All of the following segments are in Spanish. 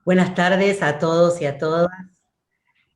Buenas tardes a todos y a todas.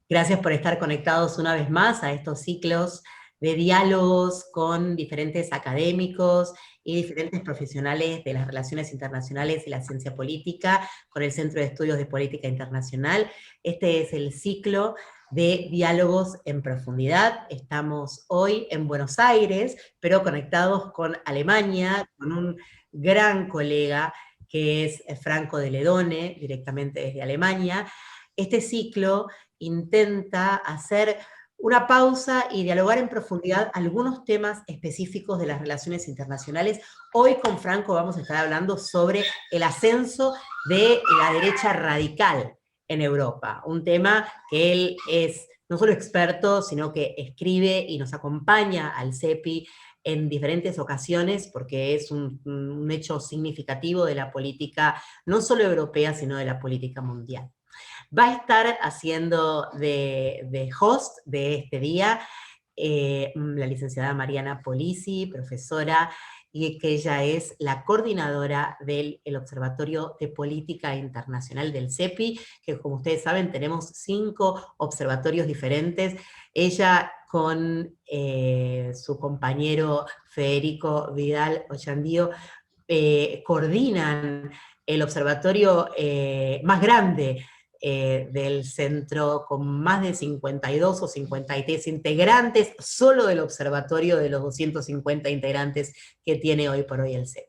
Gracias por estar conectados una vez más a estos ciclos de diálogos con diferentes académicos y diferentes profesionales de las relaciones internacionales y la ciencia política con el Centro de Estudios de Política Internacional. Este es el ciclo de diálogos en profundidad. Estamos hoy en Buenos Aires, pero conectados con Alemania, con un gran colega que es Franco de Ledone, directamente desde Alemania. Este ciclo intenta hacer una pausa y dialogar en profundidad algunos temas específicos de las relaciones internacionales. Hoy con Franco vamos a estar hablando sobre el ascenso de la derecha radical en Europa, un tema que él es no solo experto, sino que escribe y nos acompaña al CEPI en diferentes ocasiones, porque es un hecho significativo de la política, no solo europea, sino de la política mundial. Va a estar haciendo de host de este día la licenciada Mariana Polisi, profesora, y que ella es la coordinadora del Observatorio de Política Internacional del CEPI, que como ustedes saben tenemos 5 observatorios diferentes. Ella con su compañero Federico Vidal Ochandío coordinan el observatorio más grande del centro, con más de 52 o 53 integrantes, solo del observatorio de los 250 integrantes que tiene hoy por hoy el CEPI.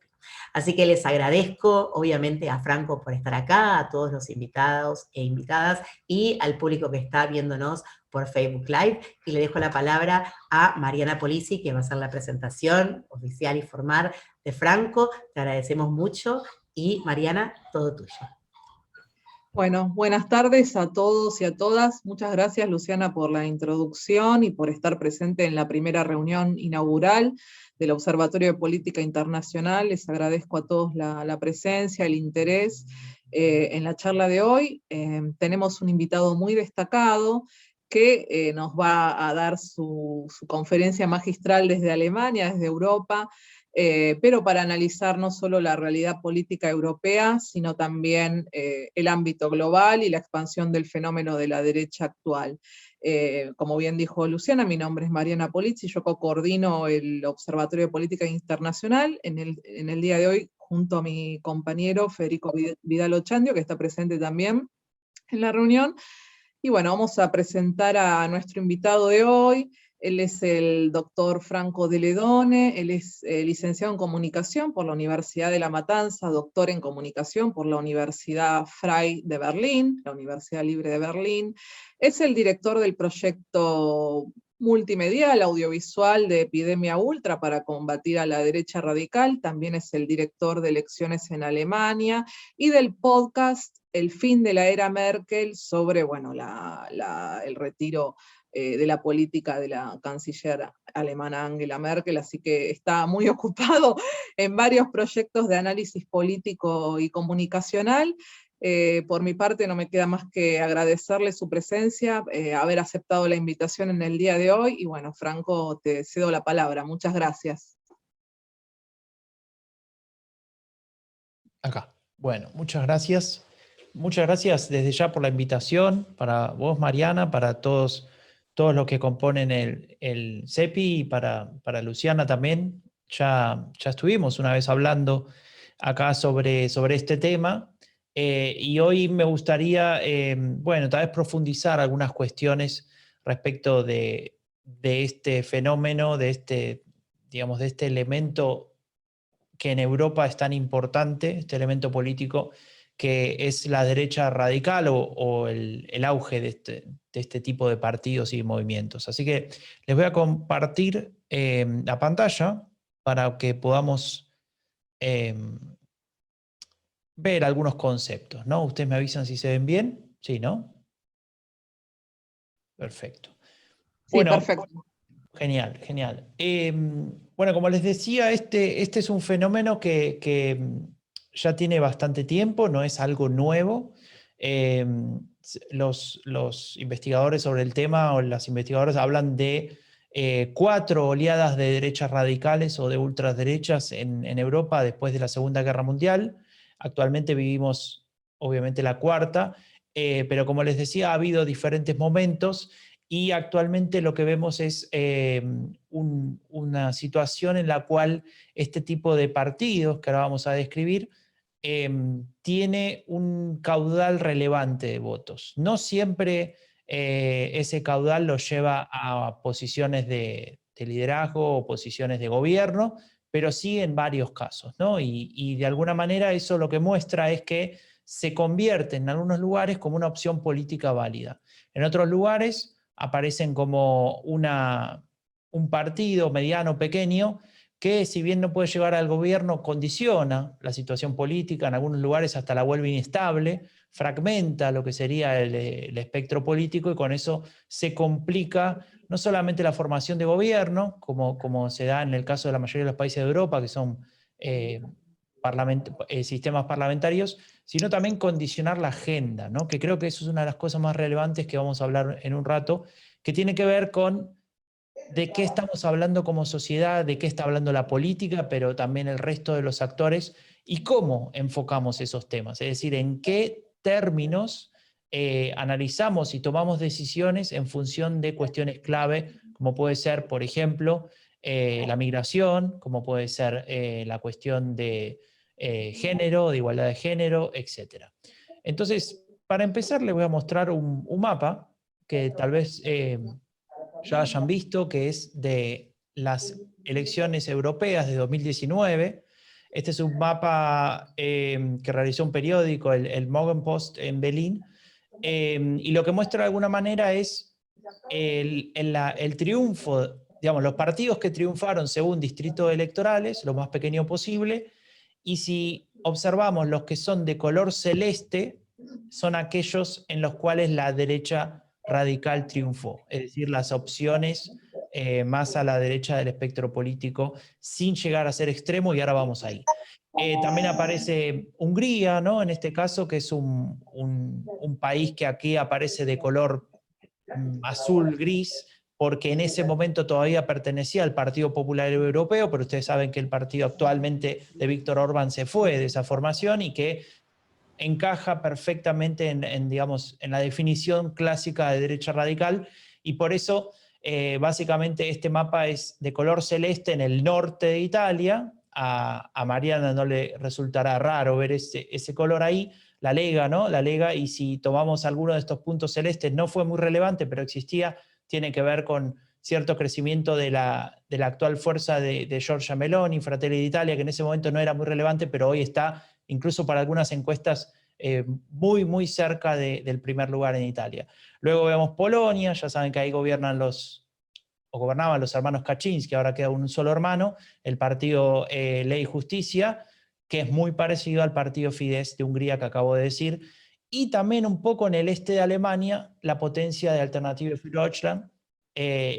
Así que les agradezco, obviamente, a Franco por estar acá, a todos los invitados e invitadas, y al público que está viéndonos por Facebook Live, y le dejo la palabra a Mariana Polisi, que va a hacer la presentación oficial y formal de Franco. Te agradecemos mucho, y Mariana, todo tuyo. Bueno, buenas tardes a todos y a todas. Muchas gracias, Luciana, por la introducción y por estar presente en la primera reunión inaugural del Observatorio de Política Internacional. Les agradezco a todos la presencia, el interés en la charla de hoy. Tenemos un invitado muy destacado que nos va a dar su conferencia magistral desde Alemania, desde Europa, pero para analizar no solo la realidad política europea, sino también el ámbito global y la expansión del fenómeno de la derecha actual. Como bien dijo Luciana, mi nombre es Mariana Polizzi, yo coordino el Observatorio de Política Internacional en el día de hoy, junto a mi compañero Federico Vidal Ochandio, que está presente también en la reunión. Y bueno, vamos a presentar a nuestro invitado de hoy. Él es el doctor Franco de Ledone, él es licenciado en comunicación por la Universidad de La Matanza, doctor en comunicación por la Universidad Frei de Berlín, la Universidad Libre de Berlín. Es el director del proyecto multimedial, audiovisual de Epidemia Ultra para combatir a la derecha radical, también es el director de elecciones en Alemania y del podcast El fin de la era Merkel sobre, bueno, el retiro de la política de la canciller alemana Angela Merkel, así que está muy ocupado en varios proyectos de análisis político y comunicacional. Por mi parte no me queda más que agradecerle su presencia, haber aceptado la invitación en el día de hoy, y bueno, Franco, te cedo la palabra. Muchas gracias. Acá. Bueno, muchas gracias. Muchas gracias desde ya por la invitación, para vos, Mariana, para todos los que componen el CEPI, y para Luciana también. Ya estuvimos una vez hablando acá sobre este tema, y hoy me gustaría, bueno, tal vez profundizar algunas cuestiones respecto de este fenómeno, digamos, de este elemento que en Europa es tan importante, este elemento político, que es la derecha radical o el auge de este tipo de partidos y movimientos. Así que les voy a compartir la pantalla para que podamos ver algunos conceptos, ¿no? Ustedes me avisan si se ven bien. Sí, ¿no? Perfecto. Sí, Bueno, perfecto. genial, genial. Bueno, como les decía, este es un fenómeno que ya tiene bastante tiempo, no es algo nuevo. Los investigadores sobre el tema, o las investigadoras, hablan de 4 oleadas de derechas radicales o de ultraderechas en Europa después de la Segunda Guerra Mundial. Actualmente vivimos obviamente la cuarta, pero como les decía, ha habido diferentes momentos y actualmente lo que vemos es una situación en la cual este tipo de partidos, que ahora vamos a describir, tiene un caudal relevante de votos. No siempre ese caudal lo lleva a posiciones de liderazgo o posiciones de gobierno, pero sí en varios casos, ¿no? Y de alguna manera eso lo que muestra es que se convierte en algunos lugares como una opción política válida. En otros lugares aparecen como un partido mediano, pequeño, que si bien no puede llegar al gobierno, condiciona la situación política, en algunos lugares hasta la vuelve inestable, fragmenta lo que sería el espectro político y con eso se complica no solamente la formación de gobierno, como se da en el caso de la mayoría de los países de Europa, que son sistemas parlamentarios, sino también condicionar la agenda, ¿no? Que creo que eso es una de las cosas más relevantes que vamos a hablar en un rato, que tiene que ver con de qué estamos hablando como sociedad, de qué está hablando la política, pero también el resto de los actores, y cómo enfocamos esos temas, es decir, en qué términos analizamos y tomamos decisiones en función de cuestiones clave, como puede ser, por ejemplo, la migración, como puede ser la cuestión de género, de igualdad de género, etc. Entonces, para empezar, les voy a mostrar un mapa que tal vez ya hayan visto, que es de las elecciones europeas de 2019. Este es un mapa que realizó un periódico, el Morgenpost en Berlín, y lo que muestra de alguna manera es el triunfo, digamos, los partidos que triunfaron según distritos electorales, lo más pequeño posible, y si observamos los que son de color celeste, son aquellos en los cuales la derecha radical triunfó, es decir, las opciones más a la derecha del espectro político, sin llegar a ser extremo, y ahora vamos ahí. También aparece Hungría, ¿no? En este caso, que es un país que aquí aparece de color azul-gris, porque en ese momento todavía pertenecía al Partido Popular Europeo, pero ustedes saben que el partido actualmente de Víctor Orbán se fue de esa formación y que encaja perfectamente digamos, en la definición clásica de derecha radical, y por eso básicamente este mapa es de color celeste en el norte de Italia. A Mariana no le resultará raro ver ese color ahí, la Lega, ¿no? La Lega, y si tomamos alguno de estos puntos celestes, no fue muy relevante, pero existía, tiene que ver con cierto crecimiento de la actual fuerza de Giorgia Meloni, Fratelli d'Italia, que en ese momento no era muy relevante, pero hoy está, incluso para algunas encuestas, muy, muy cerca del primer lugar en Italia. Luego vemos Polonia, ya saben que ahí gobernaban los hermanos Kaczynski, ahora queda un solo hermano, el partido Ley y Justicia, que es muy parecido al partido Fidesz de Hungría que acabo de decir, y también un poco en el este de Alemania, la potencia de Alternative für Deutschland.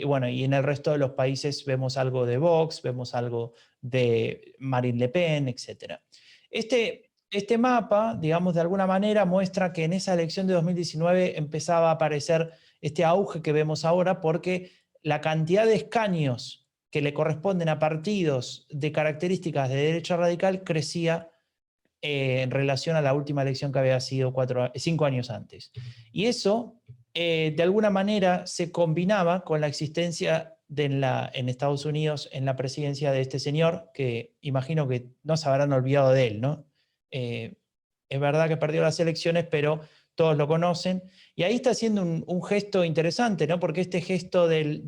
Bueno, y en el resto de los países vemos algo de Vox, vemos algo de Marine Le Pen, etc. Este mapa, digamos, de alguna manera muestra que en esa elección de 2019 empezaba a aparecer este auge que vemos ahora, porque la cantidad de escaños que le corresponden a partidos de características de derecha radical crecía en relación a la última elección que había sido 5 años antes. Y eso, de alguna manera, se combinaba con la existencia en Estados Unidos, en la presidencia de este señor, que imagino que no se habrán olvidado de él, ¿no? Es verdad que perdió las elecciones, pero todos lo conocen. Y ahí está haciendo un gesto interesante, ¿no? Porque este gesto del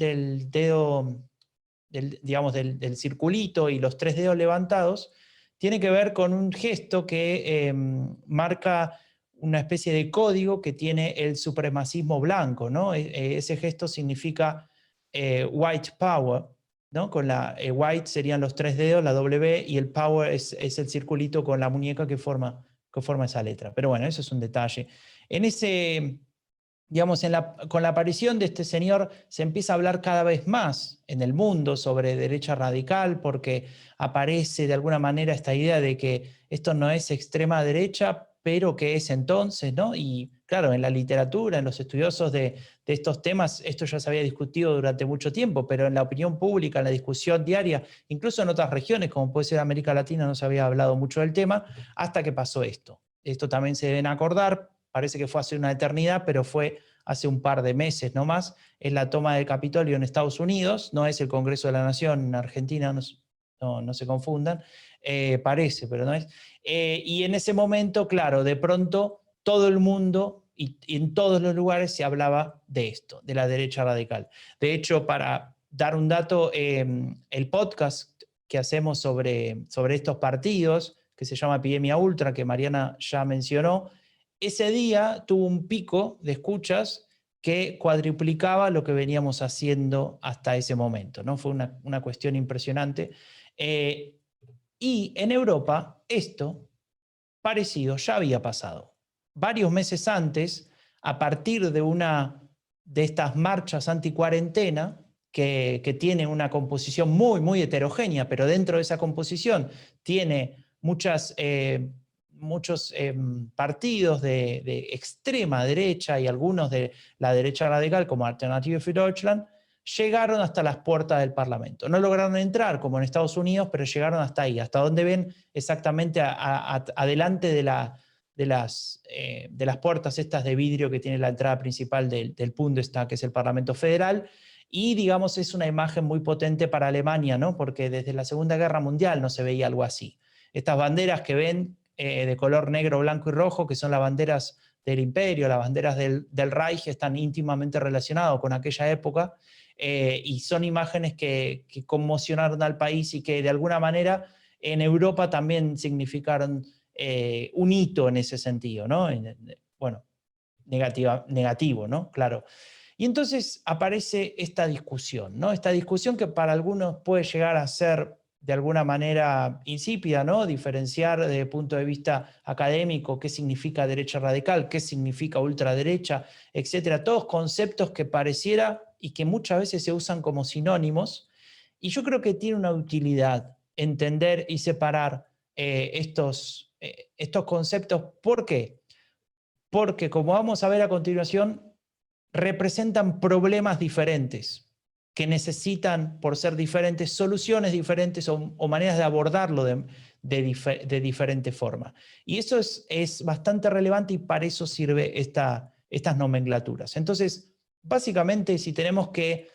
dedo, digamos, del circulito y los 3 dedos levantados, tiene que ver con un gesto que marca una especie de código que tiene el supremacismo blanco, ¿no? Ese gesto significa white power, ¿no? Con la white serían los 3 dedos, la W, y el power es el circulito con la muñeca que forma esa letra. Pero bueno, eso es un detalle. En ese, digamos, con la aparición de este señor se empieza a hablar cada vez más en el mundo sobre derecha radical, porque aparece de alguna manera esta idea de que esto no es extrema derecha, pero que es entonces, ¿no? Y claro, en la literatura, en los estudiosos de estos temas, esto ya se había discutido durante mucho tiempo, pero en la opinión pública, en la discusión diaria, incluso en otras regiones, como puede ser América Latina, no se había hablado mucho del tema, hasta que pasó esto. esto también se deben acordar, parece que fue hace una eternidad, pero fue hace un par de meses nomás, es la toma del Capitolio en Estados Unidos, no es el Congreso de la Nación en Argentina, no se confundan, parece, pero no es. Y en ese momento, claro, de pronto todo el mundo y en todos los lugares se hablaba de esto, de la derecha radical. De hecho, para dar un dato, el podcast que hacemos sobre estos partidos, que se llama Epidemia Ultra, que Mariana ya mencionó, ese día tuvo un pico de escuchas que cuadruplicaba lo que veníamos haciendo hasta ese momento, ¿no? Fue una cuestión impresionante. Y en Europa esto parecido ya había pasado. Varios meses antes, a partir de estas marchas anticuarentena, que tiene una composición muy, muy heterogénea, pero dentro de esa composición tiene muchos partidos de extrema derecha y algunos de la derecha radical, como Alternative für Deutschland, llegaron hasta las puertas del Parlamento. No lograron entrar, como en Estados Unidos, pero llegaron hasta ahí, hasta donde ven exactamente adelante de las puertas estas de vidrio que tiene la entrada principal del Bundestag, que es el Parlamento Federal, y digamos es una imagen muy potente para Alemania, ¿no? Porque desde la Segunda Guerra Mundial no se veía algo así. Estas banderas que ven de color negro, blanco y rojo, que son las banderas del imperio, las banderas del Reich, están íntimamente relacionadas con aquella época, y son imágenes que conmocionaron al país y que de alguna manera en Europa también significaron un hito en ese sentido, ¿no? Bueno, negativo, ¿no? Claro. Y entonces aparece esta discusión, ¿no? Esta discusión que para algunos puede llegar a ser de alguna manera insípida, ¿no? Diferenciar desde el punto de vista académico qué significa derecha radical, qué significa ultraderecha, etcétera. Todos conceptos que pareciera y que muchas veces se usan como sinónimos. Y yo creo que tiene una utilidad entender y separar estos conceptos. ¿Por qué? Porque, como vamos a ver a continuación, representan problemas diferentes que necesitan, por ser diferentes, soluciones diferentes o maneras de abordarlo de diferente forma. Y eso es bastante relevante y para eso sirve estas nomenclaturas. Entonces, básicamente, si tenemos que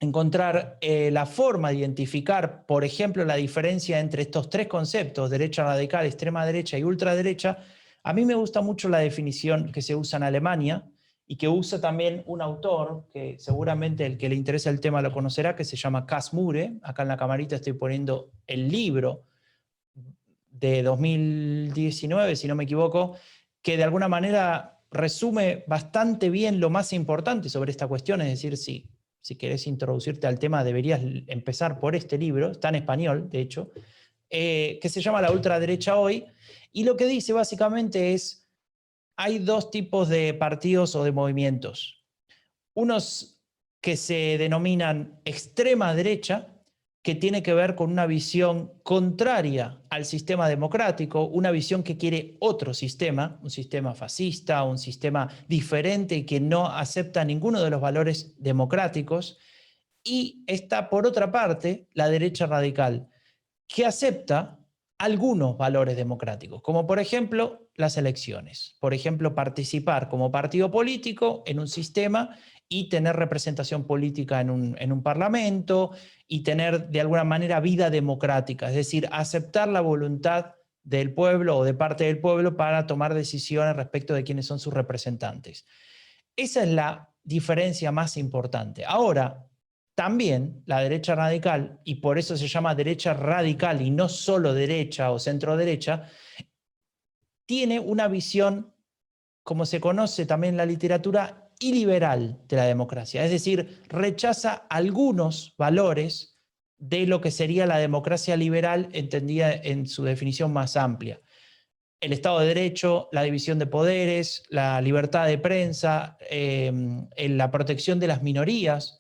encontrar la forma de identificar, por ejemplo, la diferencia entre estos tres conceptos, derecha radical, extrema derecha y ultraderecha, a mí me gusta mucho la definición que se usa en Alemania, y que usa también un autor, que seguramente el que le interesa el tema lo conocerá, que se llama Cas Mure. Acá en la camarita estoy poniendo el libro de 2019, si no me equivoco, que de alguna manera resume bastante bien lo más importante sobre esta cuestión, es decir, si querés introducirte al tema deberías empezar por este libro, está en español, de hecho, que se llama La ultraderecha hoy, y lo que dice básicamente es: hay dos tipos de partidos o de movimientos. Unos que se denominan extrema derecha, que tiene que ver con una visión contraria al sistema democrático, una visión que quiere otro sistema, un sistema fascista, un sistema diferente y que no acepta ninguno de los valores democráticos. Y está, por otra parte, la derecha radical, que acepta algunos valores democráticos, como por ejemplo las elecciones. Por ejemplo, participar como partido político en un sistema y tener representación política en un parlamento y tener de alguna manera vida democrática, es decir, aceptar la voluntad del pueblo o de parte del pueblo para tomar decisiones respecto de quiénes son sus representantes. Esa es la diferencia más importante. Ahora, también la derecha radical, y por eso se llama derecha radical y no solo derecha o centro derecha, tiene una visión, como se conoce también en la literatura, iliberal de la democracia. Es decir, rechaza algunos valores de lo que sería la democracia liberal entendida en su definición más amplia. El Estado de Derecho, la división de poderes, la libertad de prensa, la protección de las minorías,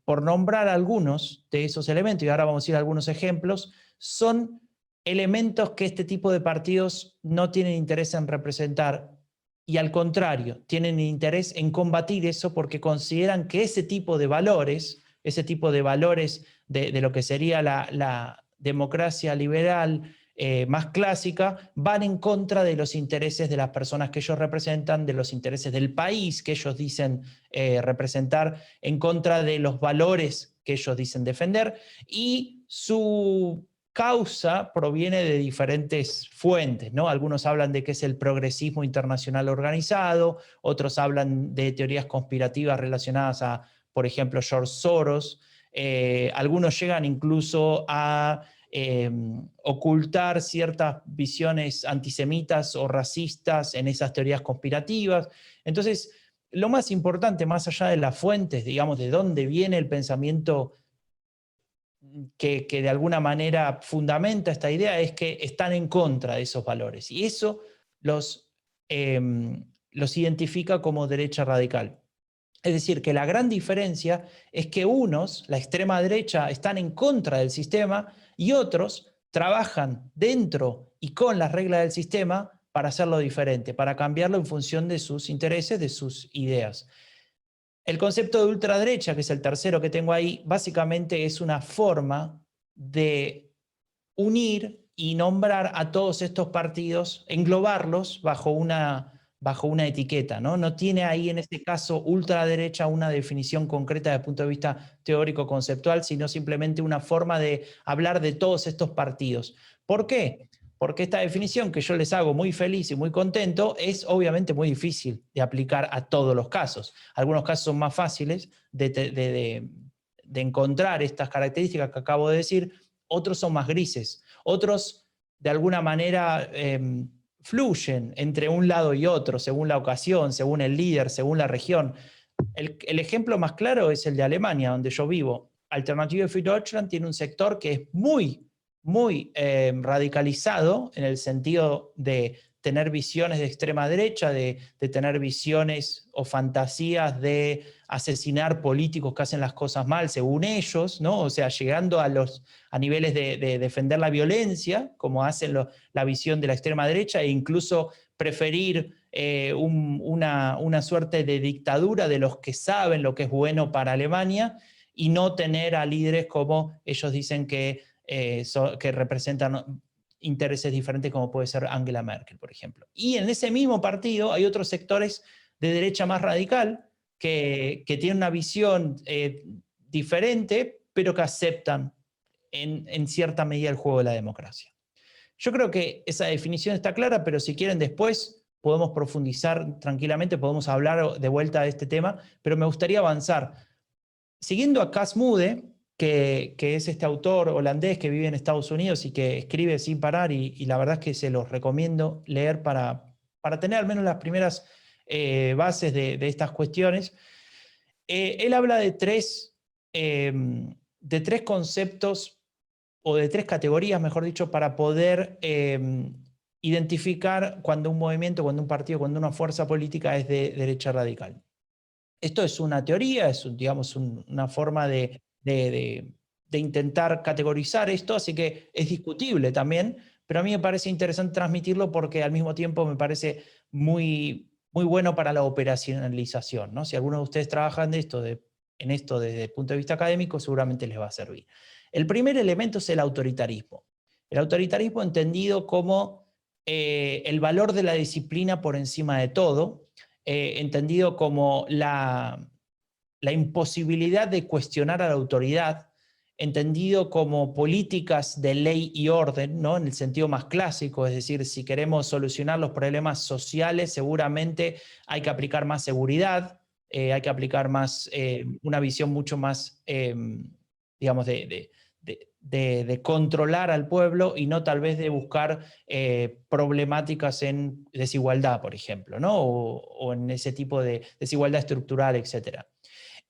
por nombrar algunos de esos elementos, y ahora vamos a ir a algunos ejemplos, son elementos que este tipo de partidos no tienen interés en representar, y al contrario, tienen interés en combatir eso porque consideran que ese tipo de valores de lo que sería la democracia liberal, más clásica, van en contra de los intereses de las personas que ellos representan, de los intereses del país que ellos dicen representar, en contra de los valores que ellos dicen defender, y su causa proviene de diferentes fuentes, ¿no? Algunos hablan de que es el progresismo internacional organizado, otros hablan de teorías conspirativas relacionadas a, por ejemplo, George Soros, algunos llegan incluso a ocultar ciertas visiones antisemitas o racistas en esas teorías conspirativas. Entonces, lo más importante, más allá de las fuentes, digamos, de dónde viene el pensamiento que de alguna manera fundamenta esta idea, es que están en contra de esos valores. Y eso los identifica como derecha radical. Es decir, que la gran diferencia es que unos, la extrema derecha, están en contra del sistema y otros trabajan dentro y con las reglas del sistema para hacerlo diferente, para cambiarlo en función de sus intereses, de sus ideas. El concepto de ultraderecha, que es el tercero que tengo ahí, básicamente es una forma de unir y nombrar a todos estos partidos, englobarlos bajo una etiqueta, ¿no? No tiene ahí en este caso ultraderecha una definición concreta desde el punto de vista teórico-conceptual, sino simplemente una forma de hablar de todos estos partidos. ¿Por qué? Porque esta definición, que yo les hago muy feliz y muy contento, es obviamente muy difícil de aplicar a todos los casos. Algunos casos son más fáciles de encontrar estas características que acabo de decir, otros son más grises, otros de alguna manera fluyen entre un lado y otro, según la ocasión, según el líder, según la región. El ejemplo más claro es el de Alemania, donde yo vivo. Alternative für Deutschland tiene un sector que es muy radicalizado en el sentido de tener visiones de extrema derecha, de tener visiones o fantasías de asesinar políticos que hacen las cosas mal, según ellos, ¿no? O sea, llegando a niveles de defender la violencia, como hacen la visión de la extrema derecha, e incluso preferir una suerte de dictadura de los que saben lo que es bueno para Alemania, y no tener a líderes como ellos dicen que representan intereses diferentes, como puede ser Angela Merkel, por ejemplo. Y en ese mismo partido hay otros sectores de derecha más radical que tienen una visión diferente, pero que aceptan en cierta medida el juego de la democracia. Yo creo que esa definición está clara, pero si quieren después podemos profundizar tranquilamente, podemos hablar de vuelta de este tema, pero me gustaría avanzar. Siguiendo a Cas Mudde, que es este autor holandés que vive en Estados Unidos y que escribe sin parar, y la verdad es que se los recomiendo leer para tener al menos las primeras bases de estas cuestiones. Él habla de tres conceptos, o de tres categorías, mejor dicho, para poder identificar cuando un movimiento, cuando un partido, cuando una fuerza política es de derecha radical. Esto es una teoría, es digamos una forma de intentar categorizar esto, así que es discutible también, pero a mí me parece interesante transmitirlo porque al mismo tiempo me parece muy bueno para la operacionalización, ¿no? Si algunos de ustedes trabajan en esto desde el punto de vista académico, seguramente les va a servir. El primer elemento es el autoritarismo. El autoritarismo entendido como el valor de la disciplina por encima de todo, entendido como la imposibilidad de cuestionar a la autoridad, entendido como políticas de ley y orden, ¿no? En el sentido más clásico, es decir, si queremos solucionar los problemas sociales, seguramente hay que aplicar más seguridad, hay que aplicar más, una visión mucho más, digamos, de controlar al pueblo, y no tal vez de buscar problemáticas en desigualdad, por ejemplo, ¿no? O en ese tipo de desigualdad estructural, etc.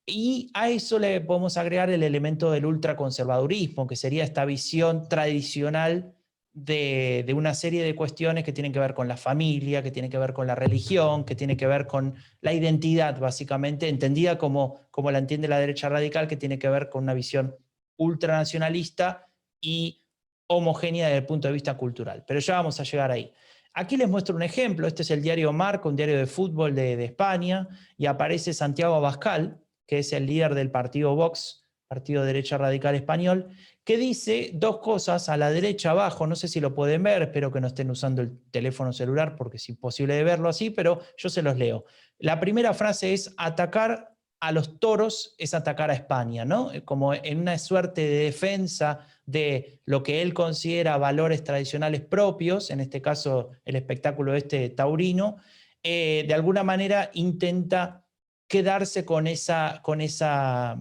Y a eso le podemos agregar el elemento del ultraconservadurismo, que sería esta visión tradicional de una serie de cuestiones que tienen que ver con la familia, que tienen que ver con la religión, que tienen que ver con la identidad, básicamente, entendida como la entiende la derecha radical, que tiene que ver con una visión ultranacionalista y homogénea desde el punto de vista cultural. Pero ya vamos a llegar ahí. Aquí les muestro un ejemplo. Este es el diario Marca, un diario de fútbol de España, y aparece Santiago Abascal, que es el líder del partido Vox, partido de derecha radical español, que dice dos cosas a la derecha abajo, no sé si lo pueden ver, espero que no estén usando el teléfono celular porque es imposible de verlo así, pero yo se los leo. La primera frase es: atacar a los toros es atacar a España, ¿no? Como en una suerte de defensa de lo que él considera valores tradicionales propios, en este caso el espectáculo taurino, de alguna manera intenta quedarse con esa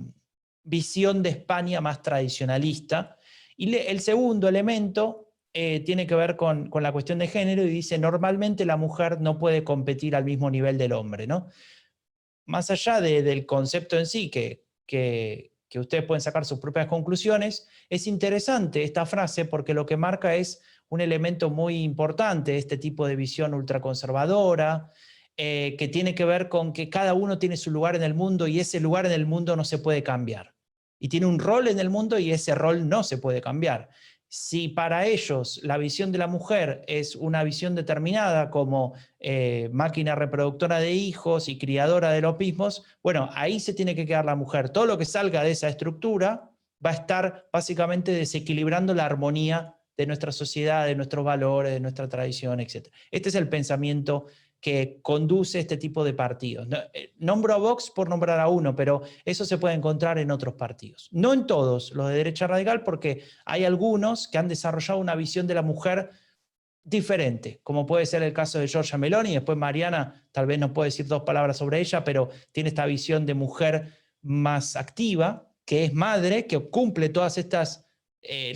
visión de España más tradicionalista. Y el segundo elemento tiene que ver con la cuestión de género y dice: normalmente la mujer no puede competir al mismo nivel del hombre, ¿no? Más allá del concepto en sí, que ustedes pueden sacar sus propias conclusiones, es interesante esta frase porque lo que marca es un elemento muy importante de este tipo de visión ultraconservadora, que tiene que ver con que cada uno tiene su lugar en el mundo y ese lugar en el mundo no se puede cambiar. Y tiene un rol en el mundo y ese rol no se puede cambiar. Si para ellos la visión de la mujer es una visión determinada como máquina reproductora de hijos y criadora de los mismos, bueno, ahí se tiene que quedar la mujer. Todo lo que salga de esa estructura va a estar básicamente desequilibrando la armonía de nuestra sociedad, de nuestros valores, de nuestra tradición, etc. Este es el pensamiento que conduce este tipo de partidos. Nombro a Vox por nombrar a uno, pero eso se puede encontrar en otros partidos. No en todos los de derecha radical, porque hay algunos que han desarrollado una visión de la mujer diferente, como puede ser el caso de Giorgia Meloni. Después Mariana tal vez nos puede decir dos palabras sobre ella, pero tiene esta visión de mujer más activa, que es madre, que cumple todas estas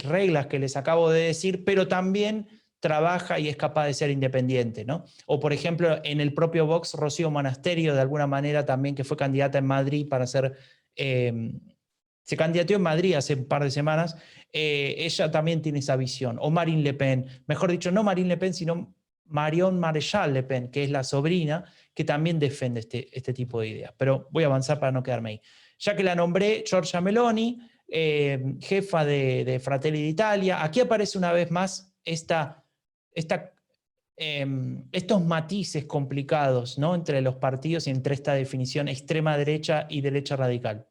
reglas que les acabo de decir, pero también trabaja y es capaz de ser independiente, ¿no? O por ejemplo, en el propio Vox, Rocío Monasterio, de alguna manera también, que fue candidata en Madrid para ser... se candidateó en Madrid hace un par de semanas, ella también tiene esa visión. O Marine Le Pen, mejor dicho, no Marine Le Pen, sino Marion Maréchal Le Pen, que es la sobrina, que también defiende este tipo de ideas. Pero voy a avanzar para no quedarme ahí. Ya que la nombré, Giorgia Meloni, jefa de Fratelli d'Italia, aquí aparece una vez más estos matices complicados, ¿no?, entre los partidos y entre esta definición extrema derecha y derecha radical.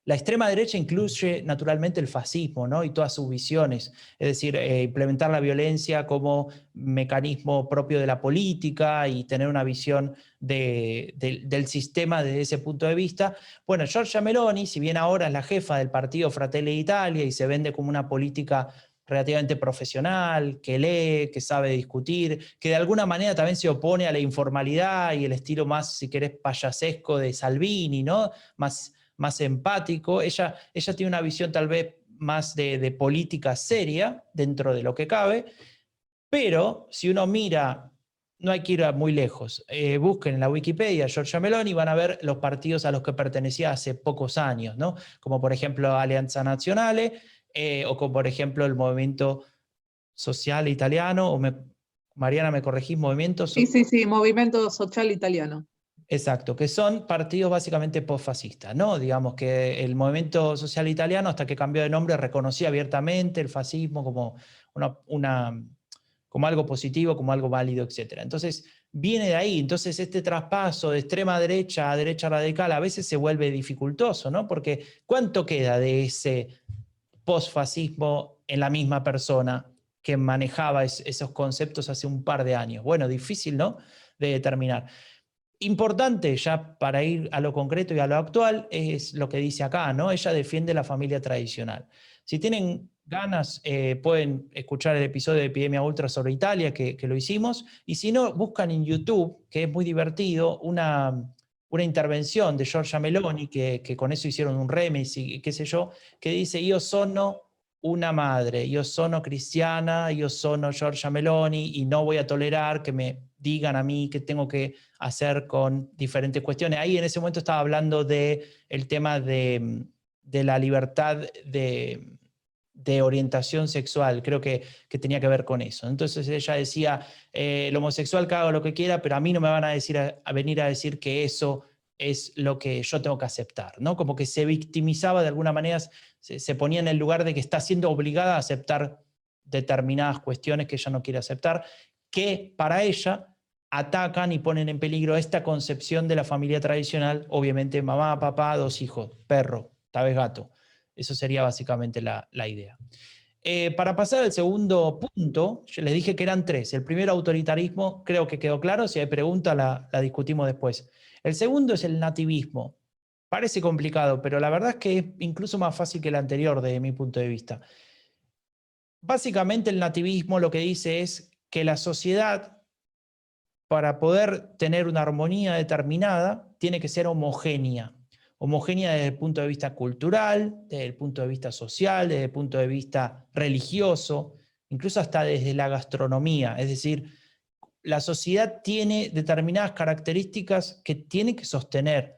La extrema derecha incluye naturalmente el fascismo, ¿no?, y todas sus visiones, es decir, implementar la violencia como mecanismo propio de la política y tener una visión del sistema desde ese punto de vista. Bueno, Giorgia Meloni, si bien ahora es la jefa del partido Fratelli d'Italia y se vende como una política relativamente profesional, que lee, que sabe discutir, que de alguna manera también se opone a la informalidad y el estilo más, si querés, payasesco de Salvini, ¿no?, más empático. Ella tiene una visión tal vez más de política seria dentro de lo que cabe, pero si uno mira, no hay que ir muy lejos, busquen en la Wikipedia Giorgia Meloni y van a ver los partidos a los que pertenecía hace pocos años, ¿no?, como por ejemplo Alleanza Nazionale, o como por ejemplo el Movimiento Social Italiano, Mariana, ¿me corregís? Movimiento Sí, Movimiento Social Italiano. Exacto, que son partidos básicamente posfascistas, ¿no? Digamos que el Movimiento Social Italiano, hasta que cambió de nombre, reconocía abiertamente el fascismo como, como algo positivo, como algo válido, etc. Entonces, viene de ahí. Entonces, este traspaso de extrema derecha a derecha radical a veces se vuelve dificultoso, ¿no? Porque ¿cuánto queda de ese posfascismo en la misma persona que manejaba esos conceptos hace un par de años? Bueno, difícil, ¿no?, de determinar. Importante, ya para ir a lo concreto y a lo actual, es lo que dice acá, ¿no? Ella defiende la familia tradicional. Si tienen ganas, pueden escuchar el episodio de Epidemia Ultra sobre Italia, que lo hicimos, y si no, buscan en YouTube, que es muy divertido, una intervención de Giorgia Meloni, que con eso hicieron un remix y qué sé yo, que dice: io sono una madre, io sono cristiana, io sono Giorgia Meloni, y no voy a tolerar que me digan a mí qué tengo que hacer con diferentes cuestiones. Ahí en ese momento estaba hablando del tema de la libertad de orientación sexual, creo que tenía que ver con eso. Entonces ella decía, el homosexual que haga lo que quiera, pero a mí no me van a venir a decir que eso es lo que yo tengo que aceptar, ¿no? Como que se victimizaba de alguna manera, se ponía en el lugar de que está siendo obligada a aceptar determinadas cuestiones que ella no quiere aceptar, que para ella atacan y ponen en peligro esta concepción de la familia tradicional, obviamente mamá, papá, dos hijos, perro, tal vez gato. Eso sería básicamente la idea. Para pasar al segundo punto, yo les dije que eran 3. El primero, autoritarismo, creo que quedó claro. Si hay pregunta, la discutimos después. El segundo es el nativismo. Parece complicado, pero la verdad es que es incluso más fácil que el anterior desde mi punto de vista. Básicamente el nativismo lo que dice es que la sociedad, para poder tener una armonía determinada, tiene que ser homogénea. Homogénea desde el punto de vista cultural, desde el punto de vista social, desde el punto de vista religioso, incluso hasta desde la gastronomía. Es decir, la sociedad tiene determinadas características que tiene que sostener.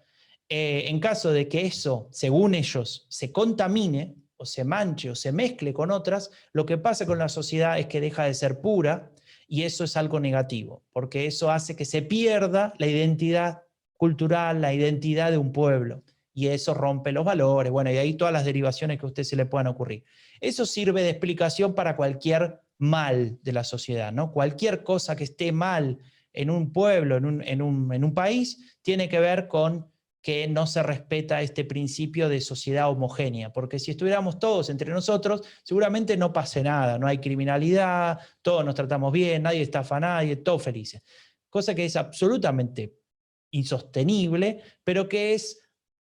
En caso de que eso, según ellos, se contamine, o se manche, o se mezcle con otras, lo que pasa con la sociedad es que deja de ser pura, y eso es algo negativo, porque eso hace que se pierda la identidad cultural, la identidad de un pueblo, y eso rompe los valores, bueno, y ahí todas las derivaciones que a usted se le puedan ocurrir. Eso sirve de explicación para cualquier mal de la sociedad, ¿no? Cualquier cosa que esté mal en un pueblo, en un país, tiene que ver con que no se respeta este principio de sociedad homogénea, porque si estuviéramos todos entre nosotros, seguramente no pase nada, no hay criminalidad, todos nos tratamos bien, nadie estafa a nadie, todos felices. Cosa que es absolutamente insostenible, pero que es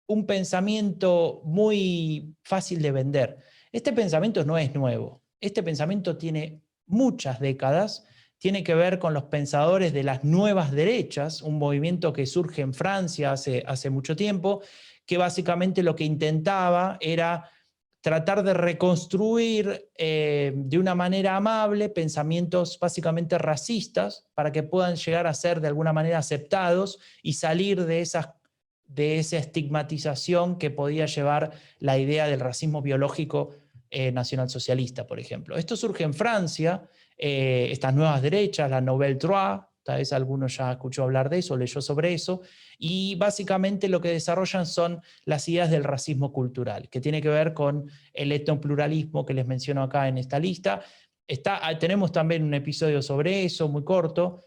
un pensamiento muy fácil de vender. Este pensamiento no es nuevo, este pensamiento tiene muchas décadas, tiene que ver con los pensadores de las nuevas derechas, un movimiento que surge en Francia hace mucho tiempo, que básicamente lo que intentaba era tratar de reconstruir de una manera amable pensamientos básicamente racistas para que puedan llegar a ser de alguna manera aceptados y salir de esa estigmatización que podía llevar la idea del racismo biológico nacionalsocialista, por ejemplo. Esto surge en Francia, estas nuevas derechas, la Nouvelle Droite, tal vez alguno ya escuchó hablar de eso, leyó sobre eso, y básicamente lo que desarrollan son las ideas del racismo cultural, que tiene que ver con el etnopluralismo que les menciono acá en esta lista. Tenemos también un episodio sobre eso, muy corto.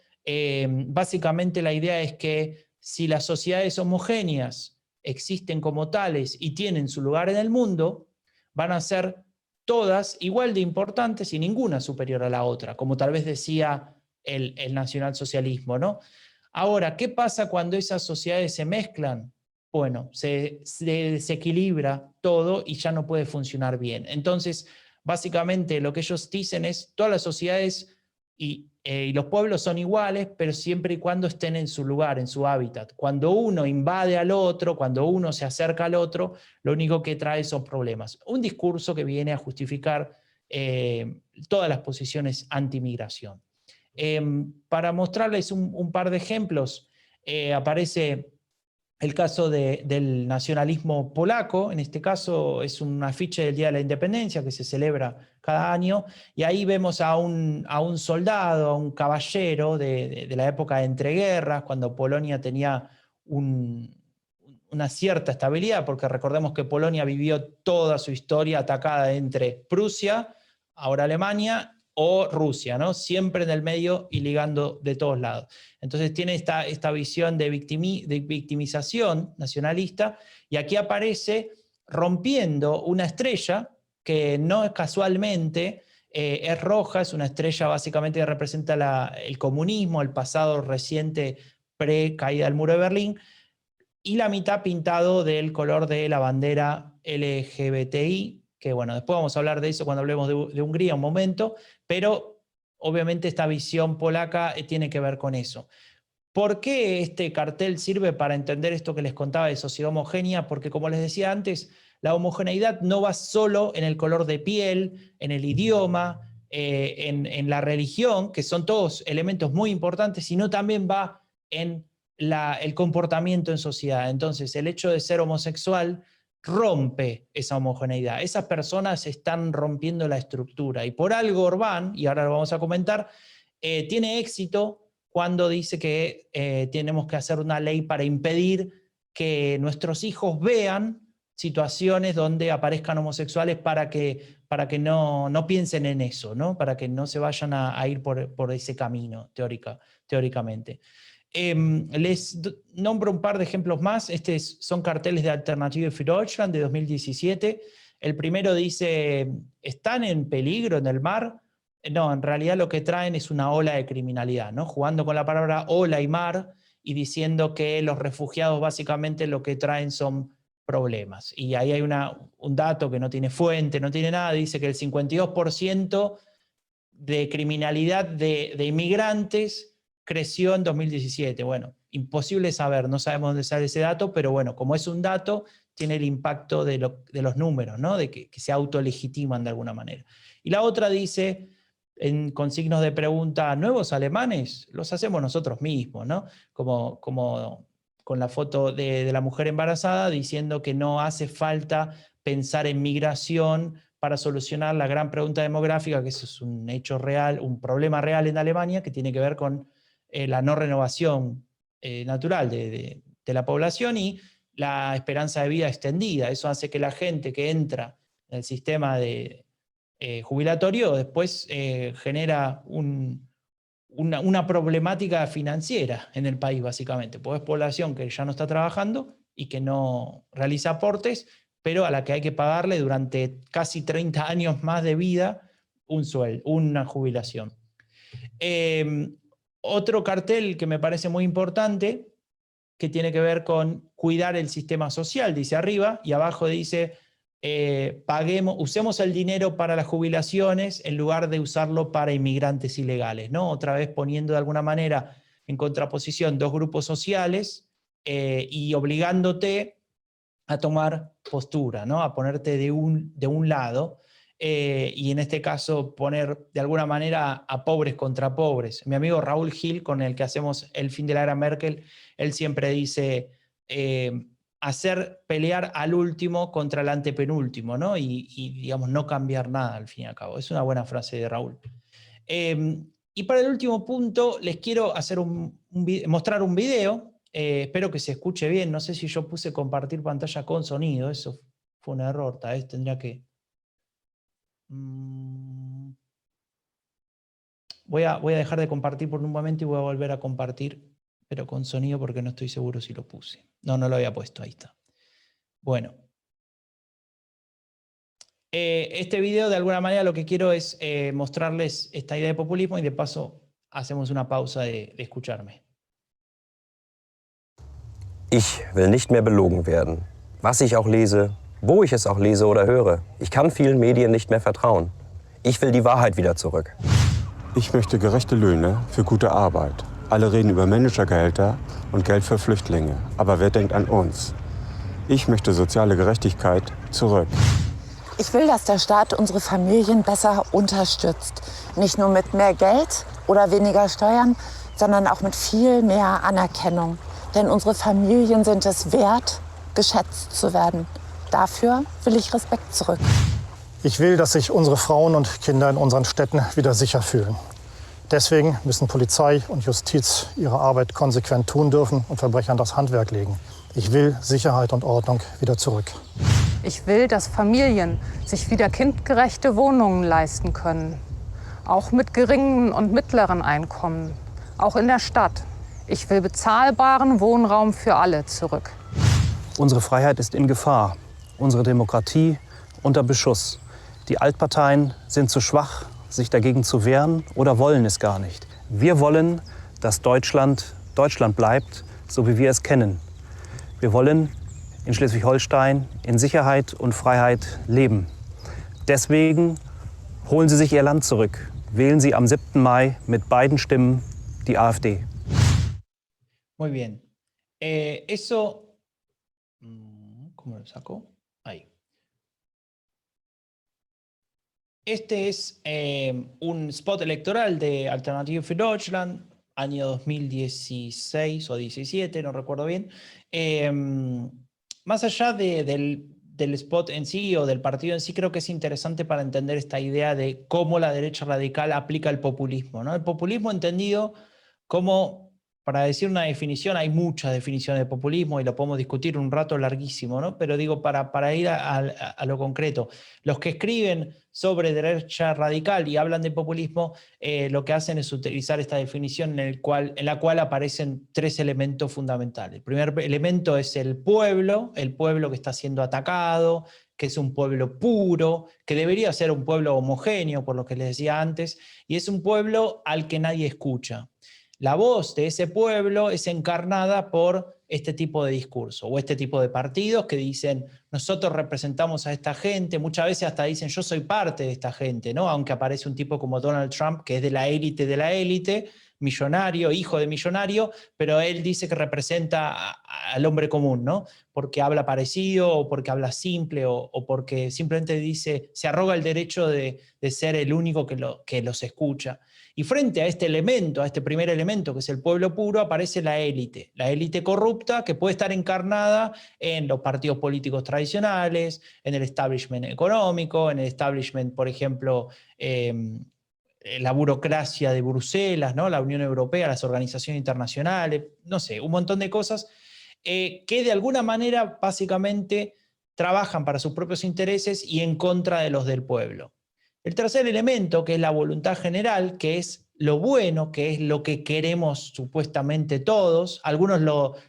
Básicamente la idea es que si las sociedades homogéneas existen como tales y tienen su lugar en el mundo, van a ser todas igual de importantes y ninguna superior a la otra, como tal vez decía el nacionalsocialismo, ¿no? Ahora, ¿qué pasa cuando esas sociedades se mezclan? Bueno, se desequilibra todo y ya no puede funcionar bien. Entonces, básicamente lo que ellos dicen es, todas las sociedades y los pueblos son iguales, pero siempre y cuando estén en su lugar, en su hábitat. Cuando uno invade al otro, cuando uno se acerca al otro, lo único que trae son problemas. Un discurso que viene a justificar todas las posiciones anti-migración. Para mostrarles un par de ejemplos, aparece el caso del nacionalismo polaco. En este caso es un afiche del Día de la Independencia que se celebra cada año, y ahí vemos a un soldado, a un caballero de la época de entreguerras, cuando Polonia tenía una cierta estabilidad, porque recordemos que Polonia vivió toda su historia atacada entre Prusia, ahora Alemania, o Rusia, ¿no? Siempre en el medio y ligando de todos lados. Entonces tiene esta visión de victimización nacionalista, y aquí aparece rompiendo una estrella que no es casualmente, es roja, es una estrella básicamente que representa el comunismo, el pasado reciente pre-caída del muro de Berlín, y la mitad pintado del color de la bandera LGBTI, que bueno, después vamos a hablar de eso cuando hablemos de Hungría un momento, pero obviamente esta visión polaca tiene que ver con eso. ¿Por qué este cartel sirve para entender esto que les contaba de sociedad homogénea? Porque como les decía antes, la homogeneidad no va solo en el color de piel, en el idioma, en la religión, que son todos elementos muy importantes, sino también va en el comportamiento en sociedad. Entonces, el hecho de ser homosexual rompe esa homogeneidad. Esas personas están rompiendo la estructura, y por algo Orbán, y ahora lo vamos a comentar, tiene éxito cuando dice que tenemos que hacer una ley para impedir que nuestros hijos vean situaciones donde aparezcan homosexuales para que no piensen en eso, ¿no? Para que no se vayan a ir por ese camino, teóricamente. Les nombro un par de ejemplos más. Son carteles de Alternative für Deutschland de 2017. El primero dice, ¿están en peligro en el mar? No, en realidad lo que traen es una ola de criminalidad, ¿no? Jugando con la palabra ola y mar y diciendo que los refugiados básicamente lo que traen son problemas. Y ahí hay un dato que no tiene fuente, no tiene nada, dice que el 52% de criminalidad de inmigrantes creció en 2017. Bueno, imposible saber, no sabemos dónde sale ese dato, pero bueno, como es un dato, tiene el impacto de los números, ¿no? De que se autolegitiman de alguna manera. Y la otra dice, con signos de pregunta, ¿nuevos alemanes? Los hacemos nosotros mismos, ¿no? Como con la foto de la mujer embarazada, diciendo que no hace falta pensar en migración para solucionar la gran pregunta demográfica, que eso es un hecho real, un problema real en Alemania, que tiene que ver con la no renovación natural de la población y la esperanza de vida extendida. Eso hace que la gente que entra en el sistema jubilatorio después genera una problemática financiera en el país, básicamente. Pues es población que ya no está trabajando y que no realiza aportes, pero a la que hay que pagarle durante casi 30 años más de vida un sueldo, una jubilación. Otro cartel que me parece muy importante, que tiene que ver con cuidar el sistema social, dice arriba, y abajo dice, usemos el dinero para las jubilaciones en lugar de usarlo para inmigrantes ilegales, ¿no? Otra vez poniendo de alguna manera en contraposición dos grupos sociales y obligándote a tomar postura, ¿no? A ponerte de un lado, y en este caso poner de alguna manera a pobres contra pobres. Mi amigo Raúl Gil, con el que hacemos El fin de la era Merkel, él siempre dice, hacer pelear al último contra el antepenúltimo, ¿no? Y digamos, no cambiar nada al fin y al cabo. Es una buena frase de Raúl. Y para el último punto, les quiero hacer mostrar un video. Espero que se escuche bien. No sé si yo puse compartir pantalla con sonido. Eso fue un error. Tal vez tendría que... Voy a dejar de compartir por un momento y voy a volver a compartir, pero con sonido porque no estoy seguro si lo puse. No lo había puesto. Ahí está. Bueno. Este video de alguna manera lo que quiero es mostrarles esta idea de populismo y de paso hacemos una pausa de escucharme. Ich will nicht mehr belogen werden. Was ich auch lese, wo ich es auch lese oder höre. Ich kann vielen Medien nicht mehr vertrauen. Ich will die Wahrheit wieder zurück. Ich möchte gerechte Löhne für gute Arbeit. Alle reden über Managergehälter und Geld für Flüchtlinge. Aber wer denkt an uns? Ich möchte soziale Gerechtigkeit zurück. Ich will, dass der Staat unsere Familien besser unterstützt. Nicht nur mit mehr Geld oder weniger Steuern, sondern auch mit viel mehr Anerkennung. Denn unsere Familien sind es wert, geschätzt zu werden. Dafür will ich Respekt zurück. Ich will, dass sich unsere Frauen und Kinder in unseren Städten wieder sicher fühlen. Deswegen müssen Polizei und Justiz ihre Arbeit konsequent tun dürfen und Verbrechern das Handwerk legen. Ich will Sicherheit und Ordnung wieder zurück. Ich will, dass Familien sich wieder kindgerechte Wohnungen leisten können. Auch mit geringen und mittleren Einkommen. Auch in der Stadt. Ich will bezahlbaren Wohnraum für alle zurück. Unsere Freiheit ist in Gefahr. Unsere Demokratie unter Beschuss. Die Altparteien sind zu schwach, sich dagegen zu wehren oder wollen es gar nicht. Wir wollen, dass Deutschland Deutschland bleibt, so wie wir es kennen. Wir wollen in Schleswig-Holstein in Sicherheit und Freiheit leben. Deswegen holen Sie sich Ihr Land zurück. Wählen Sie am 7. Mai mit beiden Stimmen die AfD. Muy bien. Eso... ¿Cómo lo saco? Ahí. Este es un spot electoral de Alternative für Deutschland, año 2016 o 17, no recuerdo bien. Más allá del spot en sí o del partido en sí, creo que es interesante para entender esta idea de cómo la derecha radical aplica el populismo, ¿no? El populismo entendido como, para decir una definición, hay muchas definiciones de populismo y lo podemos discutir un rato larguísimo, ¿no? Pero digo, para ir a lo concreto, los que escriben sobre derecha radical y hablan de populismo, lo que hacen es utilizar esta definición en la cual aparecen tres elementos fundamentales. El primer elemento es el pueblo que está siendo atacado, que es un pueblo puro, que debería ser un pueblo homogéneo, por lo que les decía antes, y es un pueblo al que nadie escucha. La voz de ese pueblo es encarnada por este tipo de discurso o este tipo de partidos que dicen nosotros representamos a esta gente, muchas veces hasta dicen yo soy parte de esta gente, ¿no? Aunque aparece un tipo como Donald Trump que es de la élite, millonario, hijo de millonario, pero él dice que representa al hombre común, ¿no? Porque habla parecido o porque habla simple o porque simplemente dice, se arroga el derecho de ser el único que los escucha. Y frente a este elemento, a este primer elemento que es el pueblo puro, aparece la élite corrupta que puede estar encarnada en los partidos políticos tradicionales, en el establishment económico, en el establishment, por ejemplo, la burocracia de Bruselas, ¿no? La Unión Europea, las organizaciones internacionales, no sé, un montón de cosas que de alguna manera básicamente trabajan para sus propios intereses y en contra de los del pueblo. El tercer elemento, que es la voluntad general, que es lo bueno, que es lo que queremos supuestamente todos, algunos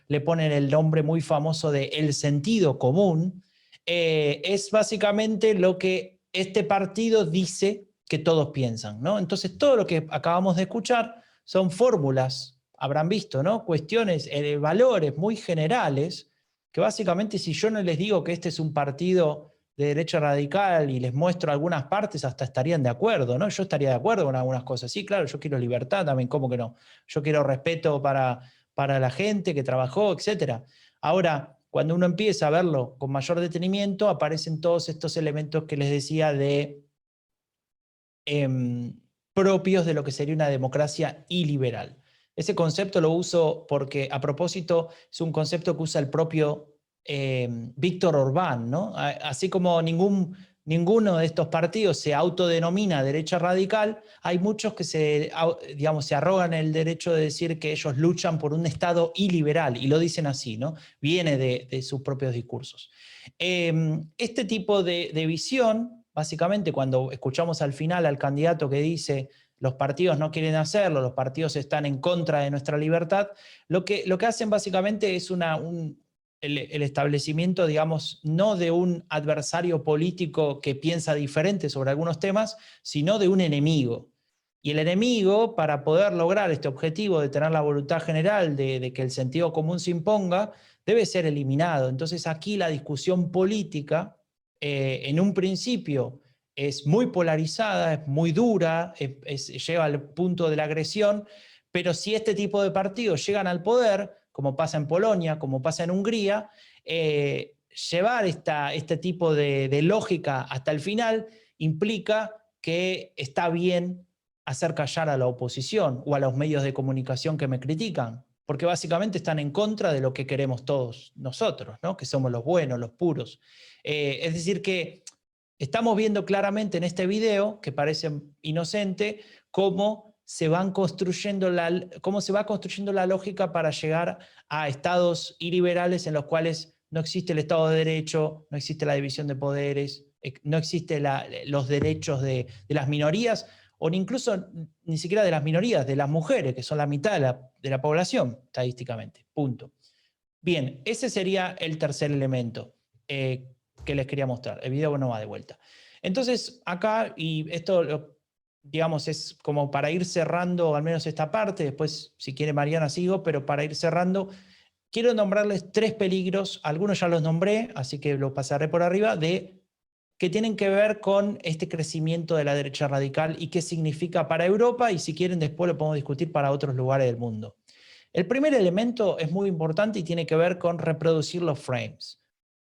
le ponen el nombre muy famoso de el sentido común, es básicamente lo que este partido dice que todos piensan, ¿no? Entonces todo lo que acabamos de escuchar son fórmulas, habrán visto, ¿no? Cuestiones, valores muy generales, que básicamente si yo no les digo que este es un partido de derecha radical y les muestro algunas partes, hasta estarían de acuerdo, ¿no? Yo estaría de acuerdo con algunas cosas. Sí, claro, yo quiero libertad también, ¿cómo que no? Yo quiero respeto para la gente que trabajó, etc. Ahora, cuando uno empieza a verlo con mayor detenimiento, aparecen todos estos elementos que les decía de propios de lo que sería una democracia iliberal. Ese concepto lo uso porque, a propósito, es un concepto que usa el propio Víctor Orbán, ¿no? Así como ninguno de estos partidos se autodenomina derecha radical, hay muchos que se arrogan el derecho de decir que ellos luchan por un Estado iliberal, y lo dicen así, ¿no? Viene de sus propios discursos. Este tipo de visión, básicamente cuando escuchamos al final al candidato que dice los partidos no quieren hacerlo, los partidos están en contra de nuestra libertad, lo que hacen básicamente es el establecimiento, digamos, no de un adversario político que piensa diferente sobre algunos temas, sino de un enemigo. Y el enemigo, para poder lograr este objetivo de tener la voluntad general, de que el sentido común se imponga, debe ser eliminado. Entonces aquí la discusión política, en un principio, es muy polarizada, es muy dura, lleva al punto de la agresión, pero si este tipo de partidos llegan al poder, como pasa en Polonia, como pasa en Hungría, llevar este tipo de lógica hasta el final implica que está bien hacer callar a la oposición o a los medios de comunicación que me critican, porque básicamente están en contra de lo que queremos todos nosotros, ¿no? Que somos los buenos, los puros. Es decir que estamos viendo claramente en este video, que parece inocente, cómo se va construyendo la lógica para llegar a estados iliberales en los cuales no existe el Estado de Derecho, no existe la división de poderes, no existen los derechos de las minorías, o incluso ni siquiera de las minorías, de las mujeres, que son la mitad de la población, estadísticamente. Punto. Bien, ese sería el tercer elemento que les quería mostrar. El video no va de vuelta. Entonces, acá, y esto, digamos, es como para ir cerrando al menos esta parte, después, si quiere Mariana, sigo, pero para ir cerrando, quiero nombrarles 3 peligros, algunos ya los nombré, así que los pasaré por arriba, que tienen que ver con este crecimiento de la derecha radical y qué significa para Europa, y si quieren después lo podemos discutir para otros lugares del mundo. El primer elemento es muy importante y tiene que ver con reproducir los frames.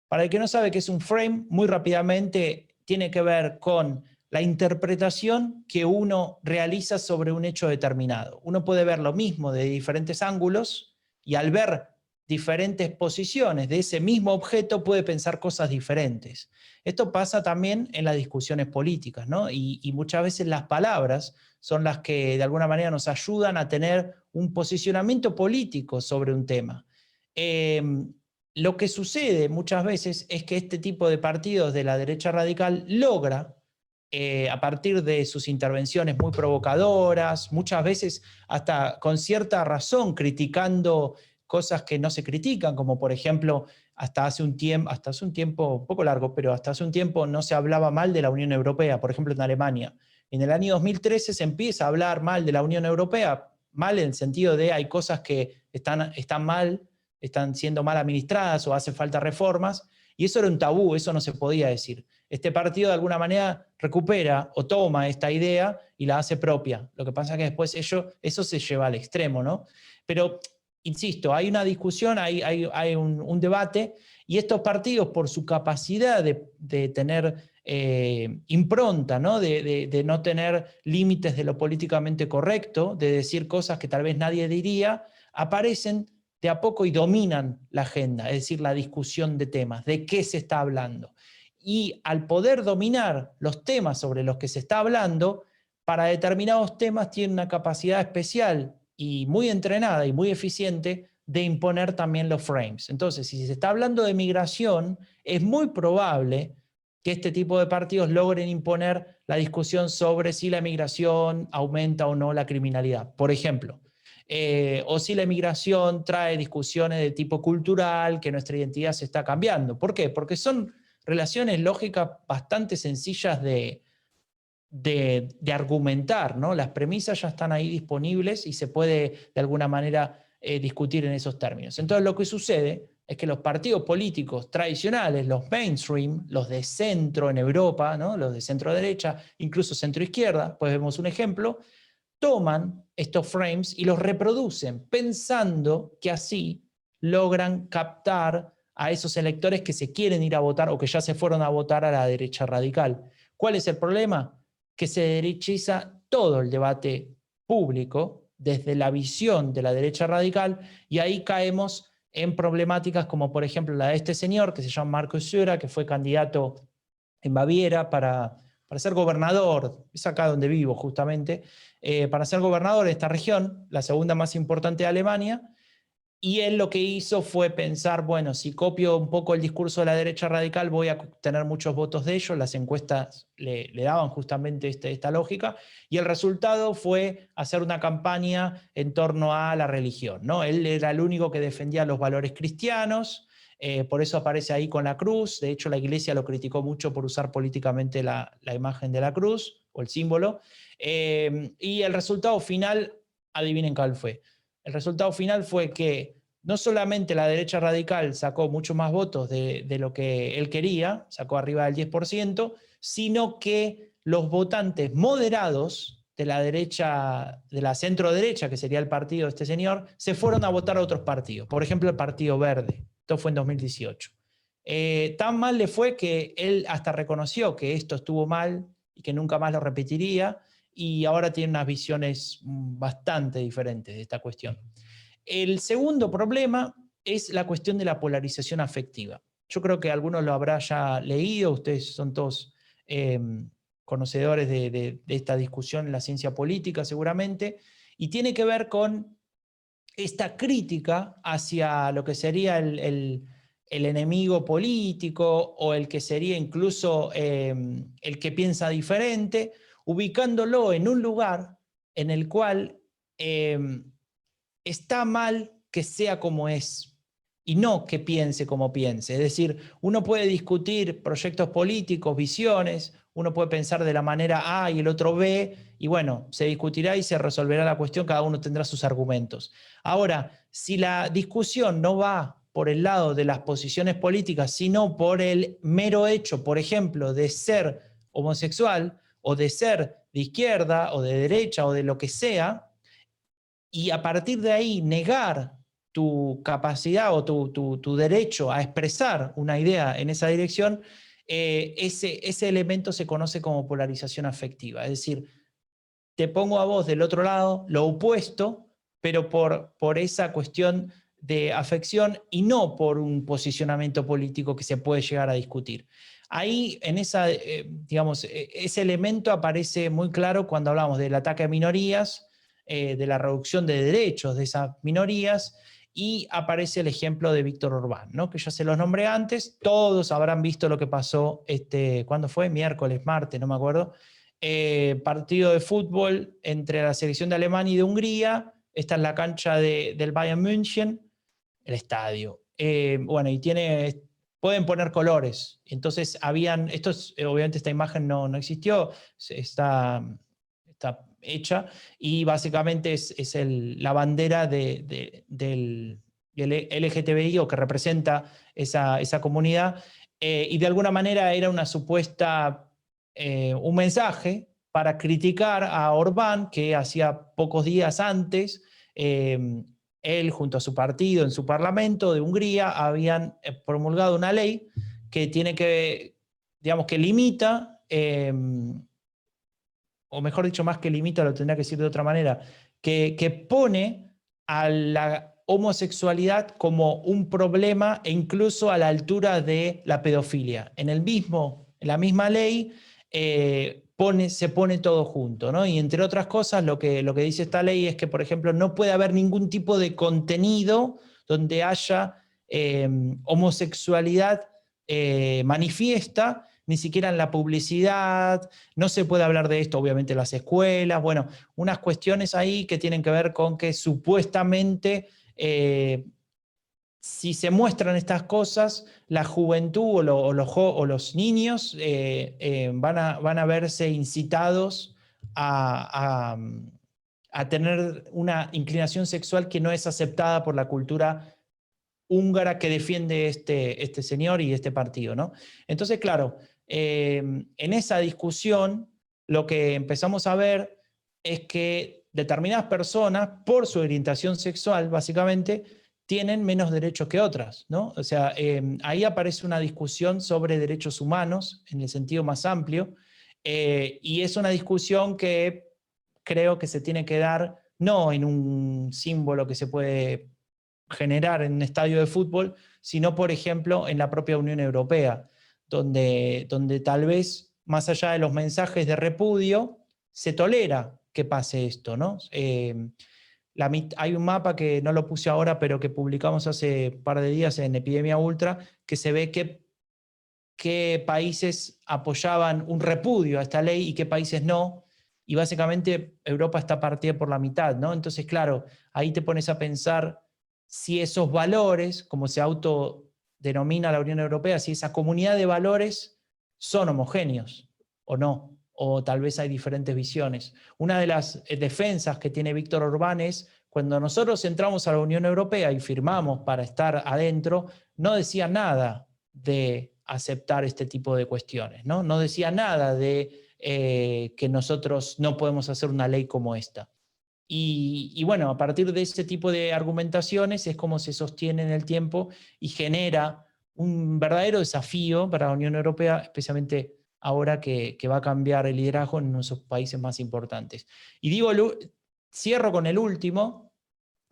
Para el que no sabe qué es un frame, muy rápidamente tiene que ver con la interpretación que uno realiza sobre un hecho determinado. Uno puede ver lo mismo de diferentes ángulos y al ver diferentes posiciones de ese mismo objeto puede pensar cosas diferentes. Esto pasa también en las discusiones políticas, ¿no? Y muchas veces las palabras son las que de alguna manera nos ayudan a tener un posicionamiento político sobre un tema. Lo que sucede muchas veces es que este tipo de partidos de la derecha radical logra, a partir de sus intervenciones muy provocadoras, muchas veces hasta con cierta razón criticando cosas que no se critican, como por ejemplo, hasta hace un tiempo, un poco largo, pero hasta hace un tiempo no se hablaba mal de la Unión Europea, por ejemplo en Alemania. En el año 2013 se empieza a hablar mal de la Unión Europea, mal en el sentido de hay cosas que están mal, están siendo mal administradas o hace falta reformas, y eso era un tabú, eso no se podía decir. Este partido de alguna manera recupera o toma esta idea y la hace propia. Lo que pasa es que después eso se lleva al extremo, ¿no? Pero, insisto, hay una discusión, hay un debate, y estos partidos, por su capacidad de tener impronta, ¿no? De no tener límites de lo políticamente correcto, de decir cosas que tal vez nadie diría, aparecen de a poco y dominan la agenda, es decir, la discusión de temas, de qué se está hablando. Y al poder dominar los temas sobre los que se está hablando, para determinados temas tienen una capacidad especial y muy entrenada y muy eficiente de imponer también los frames. Entonces, si se está hablando de migración, es muy probable que este tipo de partidos logren imponer la discusión sobre si la migración aumenta o no la criminalidad, por ejemplo. O si la migración trae discusiones de tipo cultural, que nuestra identidad se está cambiando. ¿Por qué? Porque son relaciones lógicas bastante sencillas de argumentar, ¿no? Las premisas ya están ahí disponibles y se puede de alguna manera discutir en esos términos. Entonces lo que sucede es que los partidos políticos tradicionales, los mainstream, los de centro en Europa, ¿no? Los de centro derecha, incluso centro izquierda, pues vemos un ejemplo, toman estos frames y los reproducen pensando que así logran captar a esos electores que se quieren ir a votar o que ya se fueron a votar a la derecha radical. ¿Cuál es el problema? Que se derechiza todo el debate público desde la visión de la derecha radical, y ahí caemos en problemáticas como por ejemplo la de este señor que se llama Markus Söder, que fue candidato en Baviera para ser gobernador, es acá donde vivo justamente, para ser gobernador de esta región, la segunda más importante de Alemania, y él lo que hizo fue pensar, bueno, si copio un poco el discurso de la derecha radical voy a tener muchos votos de ellos, las encuestas le daban justamente esta lógica, y el resultado fue hacer una campaña en torno a la religión, ¿no? Él era el único que defendía los valores cristianos, por eso aparece ahí con la cruz. De hecho la iglesia lo criticó mucho por usar políticamente la imagen de la cruz, o el símbolo, y el resultado final, adivinen cuál fue. El resultado final fue que no solamente la derecha radical sacó mucho más votos de lo que él quería, sacó arriba del 10%, sino que los votantes moderados de la derecha, de la centro derecha, que sería el partido de este señor, se fueron a votar a otros partidos. Por ejemplo, el Partido Verde. Esto fue en 2018. Tan mal le fue que él hasta reconoció que esto estuvo mal y que nunca más lo repetiría, y ahora tiene unas visiones bastante diferentes de esta cuestión. El segundo problema es la cuestión de la polarización afectiva. Yo creo que algunos lo habrán ya leído, ustedes son todos conocedores de esta discusión en la ciencia política seguramente, y tiene que ver con esta crítica hacia lo que sería el enemigo político, o el que sería incluso el que piensa diferente, ubicándolo en un lugar en el cual está mal que sea como es y no que piense como piense. Es decir, uno puede discutir proyectos políticos, visiones, uno puede pensar de la manera A y el otro B, y bueno, se discutirá y se resolverá la cuestión, cada uno tendrá sus argumentos. Ahora, si la discusión no va por el lado de las posiciones políticas, sino por el mero hecho, por ejemplo, de ser homosexual, o de ser de izquierda, o de derecha, o de lo que sea, y a partir de ahí negar tu capacidad o tu derecho a expresar una idea en esa dirección, ese elemento se conoce como polarización afectiva. Es decir, te pongo a vos del otro lado, lo opuesto, pero por esa cuestión de afección y no por un posicionamiento político que se puede llegar a discutir. Ahí, en esa, digamos, ese elemento aparece muy claro cuando hablamos del ataque a minorías, de la reducción de derechos de esas minorías, y aparece el ejemplo de Víctor Orbán, ¿no? Que ya se los nombré antes. Todos habrán visto lo que pasó, ¿cuándo fue? Miércoles, martes, no me acuerdo. Partido de fútbol entre la selección de Alemania y de Hungría. Esta es la cancha del Bayern München. el estadio. Bueno, y pueden poner colores. Entonces obviamente esta imagen no existió, está hecha, y básicamente es la bandera del LGTBI, o que representa esa comunidad, y de alguna manera era una supuesta, un mensaje para criticar a Orbán, que hacía pocos días antes, él junto a su partido en su parlamento de Hungría habían promulgado una ley que digamos, que limita, o mejor dicho, más que limita, lo tendría que decir de otra manera, que pone a la homosexualidad como un problema, e incluso a la altura de la pedofilia. En la misma ley se pone todo junto, ¿no? Y entre otras cosas, lo que dice esta ley es que, por ejemplo, no puede haber ningún tipo de contenido donde haya homosexualidad manifiesta, ni siquiera en la publicidad. No se puede hablar de esto, obviamente, en las escuelas. Bueno, unas cuestiones ahí que tienen que ver con que supuestamente si se muestran estas cosas, la juventud o los niños van a verse incitados a tener una inclinación sexual que no es aceptada por la cultura húngara que defiende este señor y este partido, ¿no? Entonces, claro, en esa discusión lo que empezamos a ver es que determinadas personas, por su orientación sexual, básicamente, tienen menos derechos que otras, ¿no? O sea, ahí aparece una discusión sobre derechos humanos en el sentido más amplio, y es una discusión que creo que se tiene que dar no en un símbolo que se puede generar en un estadio de fútbol, sino, por ejemplo, en la propia Unión Europea, donde tal vez, más allá de los mensajes de repudio, se tolera que pase esto, ¿no? Hay un mapa que no lo puse ahora, pero que publicamos hace un par de días en Epidemia Ultra, que se ve qué países apoyaban un repudio a esta ley y qué países no, y básicamente Europa está partida por la mitad, ¿no? Entonces, claro, ahí te pones a pensar si esos valores, como se autodenomina la Unión Europea, si esa comunidad de valores son homogéneos o no, o tal vez hay diferentes visiones. Una de las defensas que tiene Víctor Orbán es, cuando nosotros entramos a la Unión Europea y firmamos para estar adentro, no decía nada de aceptar este tipo de cuestiones, ¿no? No decía nada de que nosotros no podemos hacer una ley como esta. Y bueno, a partir de ese tipo de argumentaciones es como se sostiene en el tiempo y genera un verdadero desafío para la Unión Europea, especialmente ahora que va a cambiar el liderazgo en nuestros países más importantes. Y cierro con el último,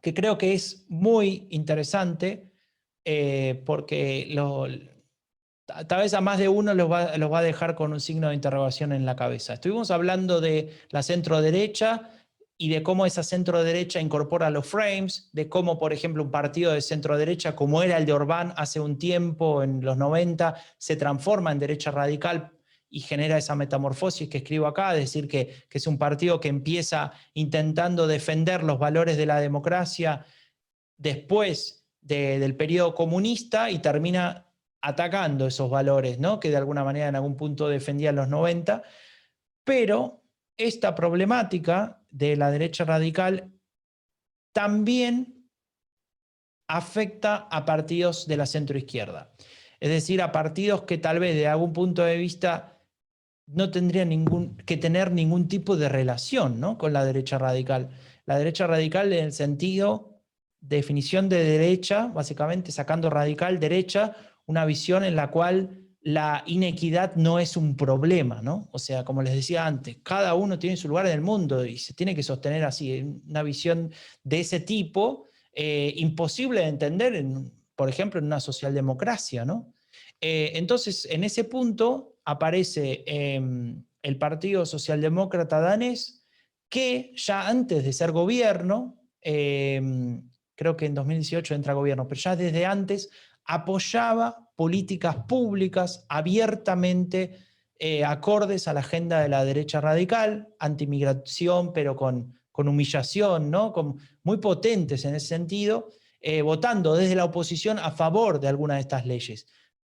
que creo que es muy interesante, porque tal vez a más de uno los va a dejar con un signo de interrogación en la cabeza. Estuvimos hablando de la centro-derecha y de cómo esa centro-derecha incorpora los frames, de cómo, por ejemplo, un partido de centro-derecha, como era el de Orbán hace un tiempo, en los 90, se transforma en derecha radical y genera esa metamorfosis que escribo acá, es decir, que es un partido que empieza intentando defender los valores de la democracia después del periodo comunista y termina atacando esos valores, ¿no? Que de alguna manera en algún punto defendía en los 90, pero esta problemática de la derecha radical también afecta a partidos de la centroizquierda. Es decir, a partidos que tal vez de algún punto de vista no tendrían que tener ningún tipo de relación, ¿no?, con la derecha radical. La derecha radical en el sentido, definición de derecha, básicamente sacando radical, derecha, una visión en la cual la inequidad no es un problema, ¿no? O sea, como les decía antes, cada uno tiene su lugar en el mundo y se tiene que sostener así. Una visión de ese tipo, imposible de entender, por ejemplo, en una socialdemocracia, ¿no? Entonces, en ese punto aparece el Partido Socialdemócrata danés, que ya antes de ser gobierno, creo que en 2018 entra gobierno, pero ya desde antes apoyaba políticas públicas abiertamente acordes a la agenda de la derecha radical, antimigración, pero con humillación, ¿no?, muy potentes en ese sentido, votando desde la oposición a favor de alguna de estas leyes.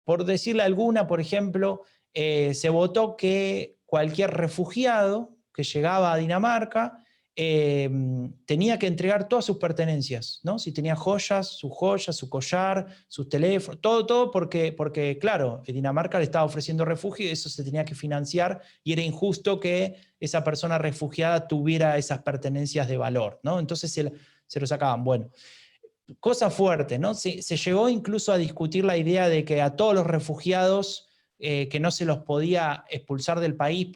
Por decirle alguna, por ejemplo, se votó que cualquier refugiado que llegaba a Dinamarca tenía que entregar todas sus pertenencias, ¿no? Si tenía joyas, su collar, sus teléfonos, todo porque, claro, Dinamarca le estaba ofreciendo refugio y eso se tenía que financiar y era injusto que esa persona refugiada tuviera esas pertenencias de valor, ¿no? Entonces se lo sacaban. Bueno, cosa fuerte, ¿no? Se llegó incluso a discutir la idea de que a todos los refugiados que no se los podía expulsar del país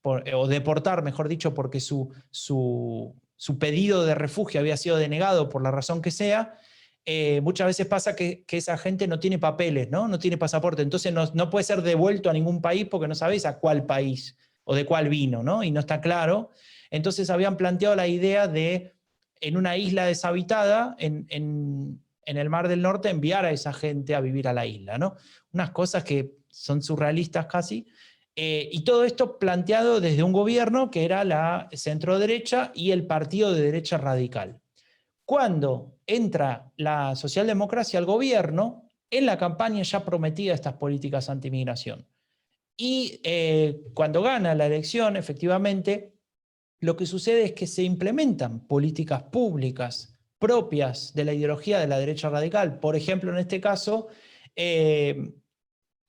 o deportar, mejor dicho, porque su pedido de refugio había sido denegado por la razón que sea, muchas veces pasa que esa gente no tiene papeles, no tiene pasaporte, entonces no puede ser devuelto a ningún país porque no sabes a cuál país o de cuál vino, ¿no? Y no está claro. Entonces habían planteado la idea de, en una isla deshabitada, en el Mar del Norte, enviar a esa gente a vivir a la isla, ¿no? Unas cosas que son surrealistas casi. Y todo esto planteado desde un gobierno que era la centro-derecha y el partido de derecha radical. Cuando entra la socialdemocracia al gobierno, en la campaña ya prometía estas políticas anti-inmigración. Y cuando gana la elección, efectivamente, lo que sucede es que se implementan políticas públicas propias de la ideología de la derecha radical. Por ejemplo, en este caso,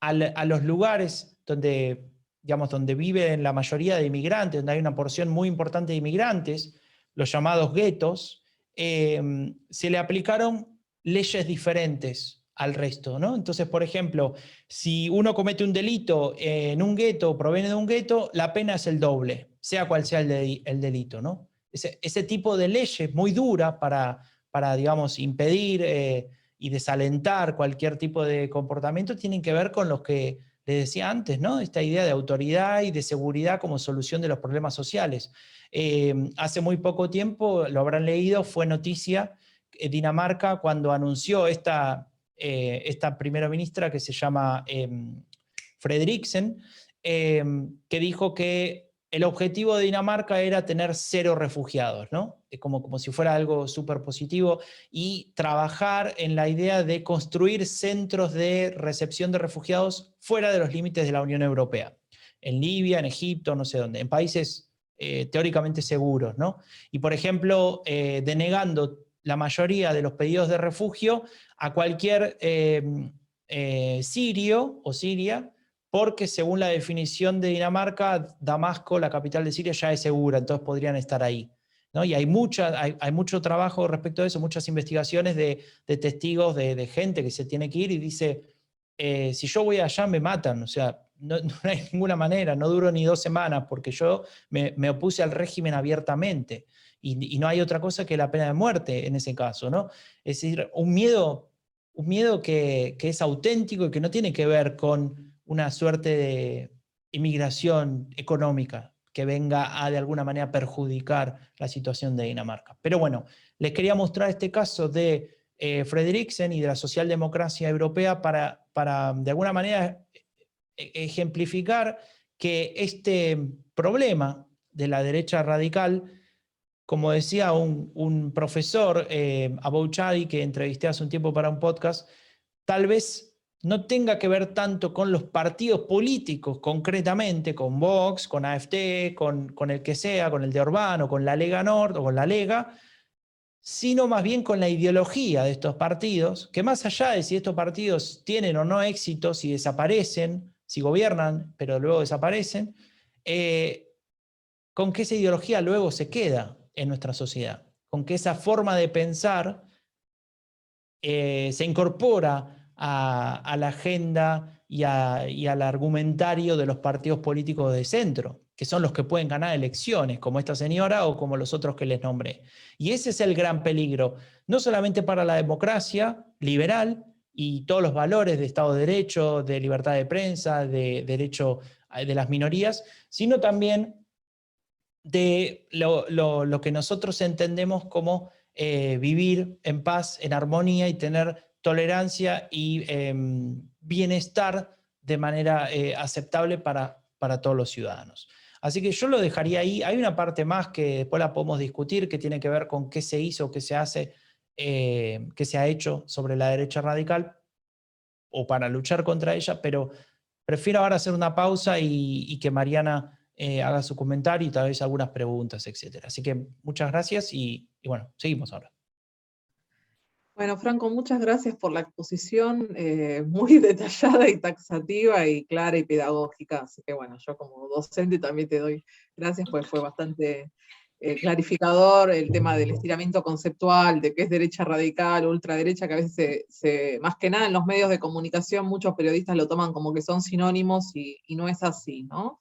a los lugares donde viven la mayoría de inmigrantes, donde hay una porción muy importante de inmigrantes, los llamados guetos, se le aplicaron leyes diferentes al resto, ¿no? Entonces, por ejemplo, si uno comete un delito en un gueto, proviene de un gueto, la pena es el doble, sea cual sea el delito, ¿no? Ese tipo de leyes muy dura para digamos, impedir y desalentar cualquier tipo de comportamiento tienen que ver con los que les decía antes, ¿no? Esta idea de autoridad y de seguridad como solución de los problemas sociales. Hace muy poco tiempo, lo habrán leído, fue noticia Dinamarca cuando anunció esta primera ministra que se llama Frederiksen, que dijo que el objetivo de Dinamarca era tener 0 refugiados, ¿no? Como si fuera algo súper positivo, y trabajar en la idea de construir centros de recepción de refugiados fuera de los límites de la Unión Europea. En Libia, en Egipto, no sé dónde, en países teóricamente seguros, ¿no? Y por ejemplo, denegando la mayoría de los pedidos de refugio a cualquier sirio o siria, porque según la definición de Dinamarca, Damasco, la capital de Siria, ya es segura, entonces podrían estar ahí, ¿no? Y hay mucho trabajo respecto a eso, muchas investigaciones de testigos, de gente que se tiene que ir y dice, si yo voy allá me matan, o sea, no hay ninguna manera, no duró ni 2 semanas, porque yo me opuse al régimen abiertamente, y no hay otra cosa que la pena de muerte en ese caso, ¿no? Es decir, un miedo que es auténtico y que no tiene que ver con una suerte de inmigración económica que venga a de alguna manera perjudicar la situación de Dinamarca. Pero bueno, les quería mostrar este caso de Frederiksen y de la socialdemocracia europea para de alguna manera ejemplificar que este problema de la derecha radical, como decía un profesor, Abou Chadi, que entrevisté hace un tiempo para un podcast, tal vez no tenga que ver tanto con los partidos políticos concretamente, con Vox, con AfD, con el que sea, con el de Orbán o con la Lega Nord o con la Lega, sino más bien con la ideología de estos partidos, que más allá de si estos partidos tienen o no éxito, si desaparecen, si gobiernan pero luego desaparecen, con que esa ideología luego se queda en nuestra sociedad, con que esa forma de pensar se incorpora a la agenda y al argumentario de los partidos políticos de centro, que son los que pueden ganar elecciones, como esta señora o como los otros que les nombré. Y ese es el gran peligro, no solamente para la democracia liberal y todos los valores de Estado de Derecho, de libertad de prensa, de derecho de las minorías, sino también de lo que nosotros entendemos como vivir en paz, en armonía y tener tolerancia y bienestar de manera aceptable para todos los ciudadanos. Así que yo lo dejaría ahí. Hay una parte más que después la podemos discutir, que tiene que ver con qué se hizo, qué se hace que se ha hecho sobre la derecha radical o para luchar contra ella, pero prefiero ahora hacer una pausa y que Mariana haga su comentario y tal vez algunas preguntas, etc. Así que muchas gracias y bueno, seguimos ahora. Bueno, Franco, muchas gracias por la exposición muy detallada y taxativa y clara y pedagógica. Así que bueno, yo como docente también te doy gracias, pues fue bastante clarificador el tema del estiramiento conceptual, de qué es derecha radical, ultraderecha, que a veces más que nada en los medios de comunicación muchos periodistas lo toman como que son sinónimos y no es así, ¿no?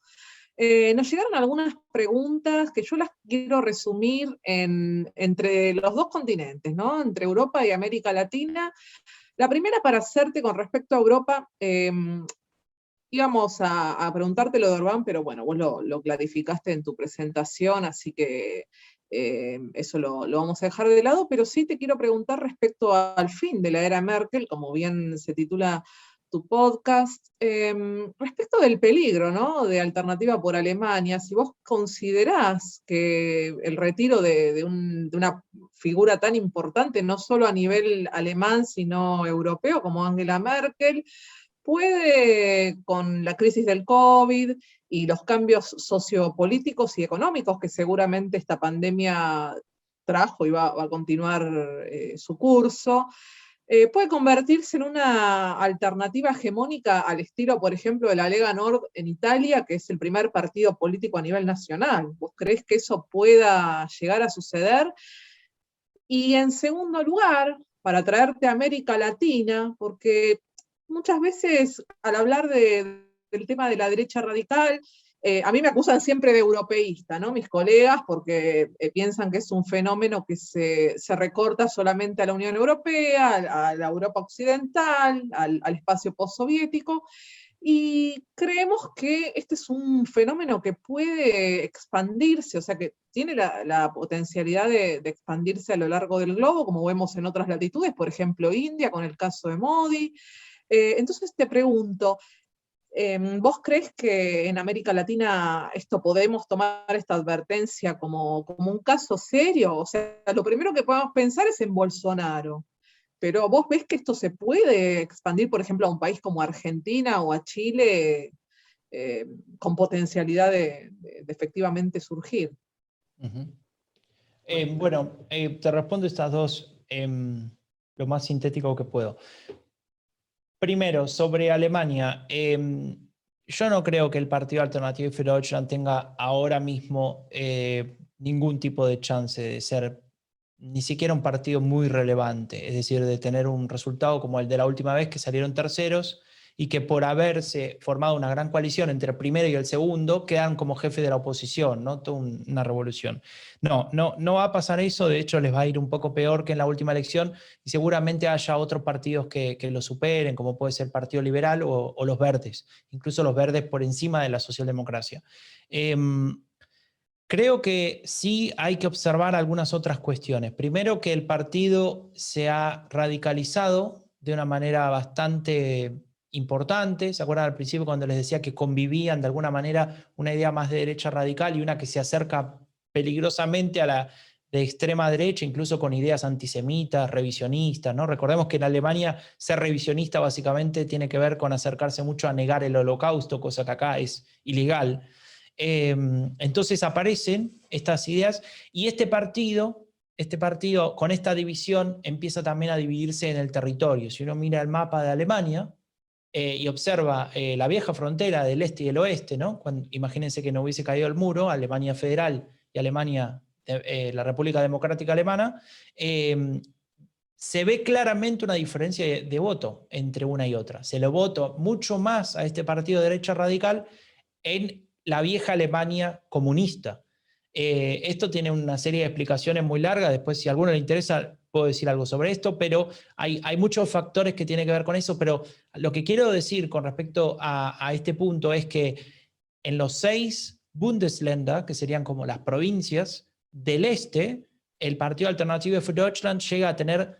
Nos llegaron algunas preguntas que yo las quiero resumir entre los dos continentes, ¿no? Entre Europa y América Latina. La primera para hacerte con respecto a Europa, íbamos a preguntarte lo de Orbán, pero bueno, vos lo clarificaste en tu presentación, así que eso lo vamos a dejar de lado, pero sí te quiero preguntar respecto al fin de la era Merkel, como bien se titula tu podcast, respecto del peligro, ¿no? De Alternativa por Alemania, si vos considerás que el retiro de una figura tan importante, no solo a nivel alemán, sino europeo, como Angela Merkel, puede, con la crisis del COVID y los cambios sociopolíticos y económicos que seguramente esta pandemia trajo y va a continuar su curso, puede convertirse en una alternativa hegemónica al estilo, por ejemplo, de la Lega Nord en Italia, que es el primer partido político a nivel nacional. ¿Vos creés que eso pueda llegar a suceder? Y en segundo lugar, para traerte a América Latina, porque muchas veces al hablar del tema de la derecha radical, a mí me acusan siempre de europeísta, ¿no? Mis colegas, porque piensan que es un fenómeno que se recorta solamente a la Unión Europea, a la Europa Occidental, al espacio postsoviético, y creemos que este es un fenómeno que puede expandirse, o sea, que tiene la potencialidad de expandirse a lo largo del globo, como vemos en otras latitudes, por ejemplo, India, con el caso de Modi. Entonces te pregunto, ¿vos crees que en América Latina podemos tomar esta advertencia como un caso serio? O sea, lo primero que podemos pensar es en Bolsonaro, pero ¿vos ves que esto se puede expandir, por ejemplo, a un país como Argentina o a Chile con potencialidad de efectivamente surgir? Bueno, te respondo estas dos lo más sintético que puedo. Primero, sobre Alemania, yo no creo que el Partido Alternativo für Deutschland tenga ahora mismo ningún tipo de chance de ser ni siquiera un partido muy relevante, es decir, de tener un resultado como el de la última vez que salieron terceros y que por haberse formado una gran coalición entre el primero y el segundo quedan como jefe de la oposición, ¿no? Toda una revolución. No va a pasar eso, de hecho les va a ir un poco peor que en la última elección y seguramente haya otros partidos que lo superen, como puede ser el Partido Liberal o los Verdes, incluso los Verdes por encima de la socialdemocracia. Creo que sí hay que observar algunas otras cuestiones. Primero, que el partido se ha radicalizado de una manera bastante importante. ¿Se acuerdan al principio cuando les decía que convivían de alguna manera una idea más de derecha radical y una que se acerca peligrosamente a la de extrema derecha, incluso con ideas antisemitas, revisionistas, ¿no? Recordemos que en Alemania ser revisionista básicamente tiene que ver con acercarse mucho a negar el holocausto, cosa que acá es ilegal. Entonces aparecen estas ideas y este partido con esta división empieza también a dividirse en el territorio. Si uno mira el mapa de Alemania y observa la vieja frontera del este y el oeste, ¿no? Imagínense que no hubiese caído el muro, Alemania Federal y Alemania, la República Democrática Alemana, se ve claramente una diferencia de voto entre una y otra. Se lo votó mucho más a este partido de derecha radical en la vieja Alemania comunista. Esto tiene una serie de explicaciones muy largas, después si a alguno le interesa puedo decir algo sobre esto, pero hay muchos factores que tienen que ver con eso, pero lo que quiero decir con respecto a este punto es que en los 6 Bundesländer, que serían como las provincias del este, el Partido Alternativo für Deutschland llega a tener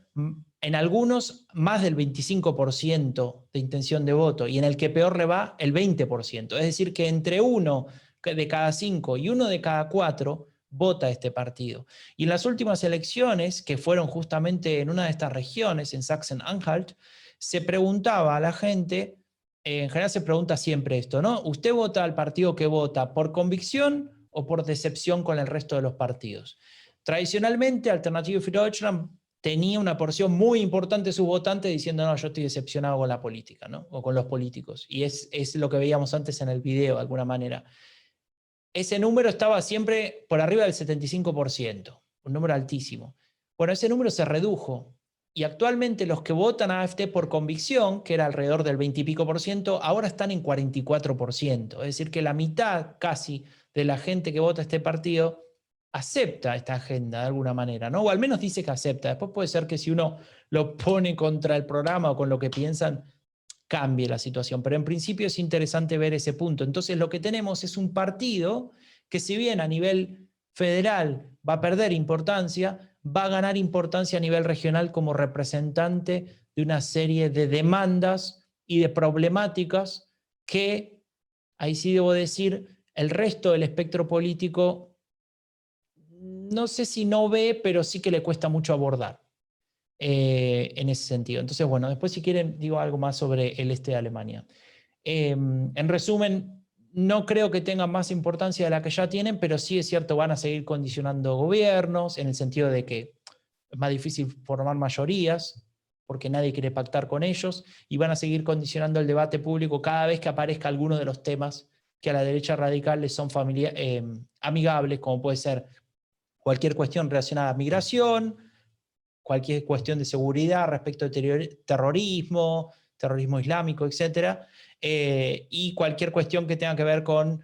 en algunos más del 25% de intención de voto y en el que peor le va el 20%. Es decir, que entre 1 de cada 5 y 1 de cada 4 vota este partido. Y en las últimas elecciones, que fueron justamente en una de estas regiones, en Sachsen-Anhalt, se preguntaba a la gente, en general se pregunta siempre esto, ¿no? ¿Usted vota al partido que vota por convicción o por decepción con el resto de los partidos? Tradicionalmente, Alternative für Deutschland tenía una porción muy importante de sus votantes diciendo, no, yo estoy decepcionado con la política, ¿no? O con los políticos. Y es lo que veíamos antes en el video, de alguna manera. Ese número estaba siempre por arriba del 75%, un número altísimo. Bueno, ese número se redujo. Y actualmente los que votan a AfD por convicción, que era alrededor del 20 y pico por ciento, ahora están en 44%. Es decir, que la mitad casi de la gente que vota a este partido acepta esta agenda de alguna manera, ¿no? O al menos dice que acepta. Después puede ser que si uno lo pone contra el programa o con lo que piensan, cambie la situación. Pero en principio es interesante ver ese punto. Entonces lo que tenemos es un partido que, si bien a nivel federal va a perder importancia, va a ganar importancia a nivel regional como representante de una serie de demandas y de problemáticas que, ahí sí debo decir, el resto del espectro político no sé si no ve, pero sí que le cuesta mucho abordar en ese sentido. Entonces, bueno, después si quieren digo algo más sobre el este de Alemania. En resumen, no creo que tengan más importancia de la que ya tienen, pero sí es cierto, van a seguir condicionando gobiernos, en el sentido de que es más difícil formar mayorías, porque nadie quiere pactar con ellos, y van a seguir condicionando el debate público cada vez que aparezca alguno de los temas que a la derecha radical les son amigables, como puede ser cualquier cuestión relacionada a migración, cualquier cuestión de seguridad respecto de terrorismo, terrorismo islámico, etc. Y cualquier cuestión que tenga que ver con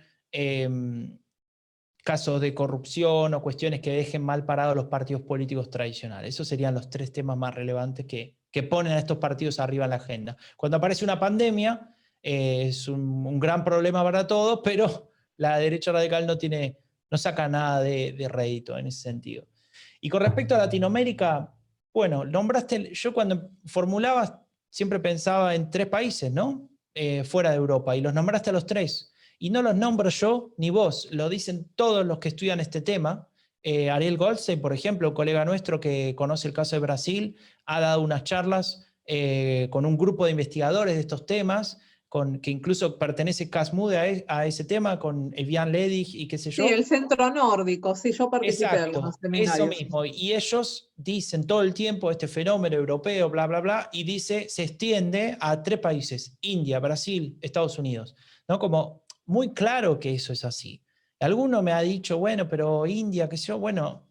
casos de corrupción o cuestiones que dejen mal parados los partidos políticos tradicionales. Esos serían los tres temas más relevantes que ponen a estos partidos arriba en la agenda. Cuando aparece una pandemia, es un gran problema para todos, pero la derecha radical no saca nada de rédito en ese sentido. Y con respecto a Latinoamérica, bueno, yo cuando formulaba siempre pensaba en 3 países, ¿no? Fuera de Europa, y los nombraste a los 3. Y no los nombro yo ni vos, lo dicen todos los que estudian este tema. Ariel Goldstein, por ejemplo, un colega nuestro que conoce el caso de Brasil, ha dado unas charlas con un grupo de investigadores de estos temas, que incluso pertenece CASMUD a ese tema, con Evian Ledig y qué sé yo. Sí, el centro nórdico, sí, yo participé de algunos seminarios. Eso mismo, y ellos dicen todo el tiempo este fenómeno europeo, bla, bla, bla, y dice, se extiende a 3 países, India, Brasil, Estados Unidos, ¿no? Como muy claro que eso es así. Alguno me ha dicho, bueno, pero India, qué sé yo, bueno,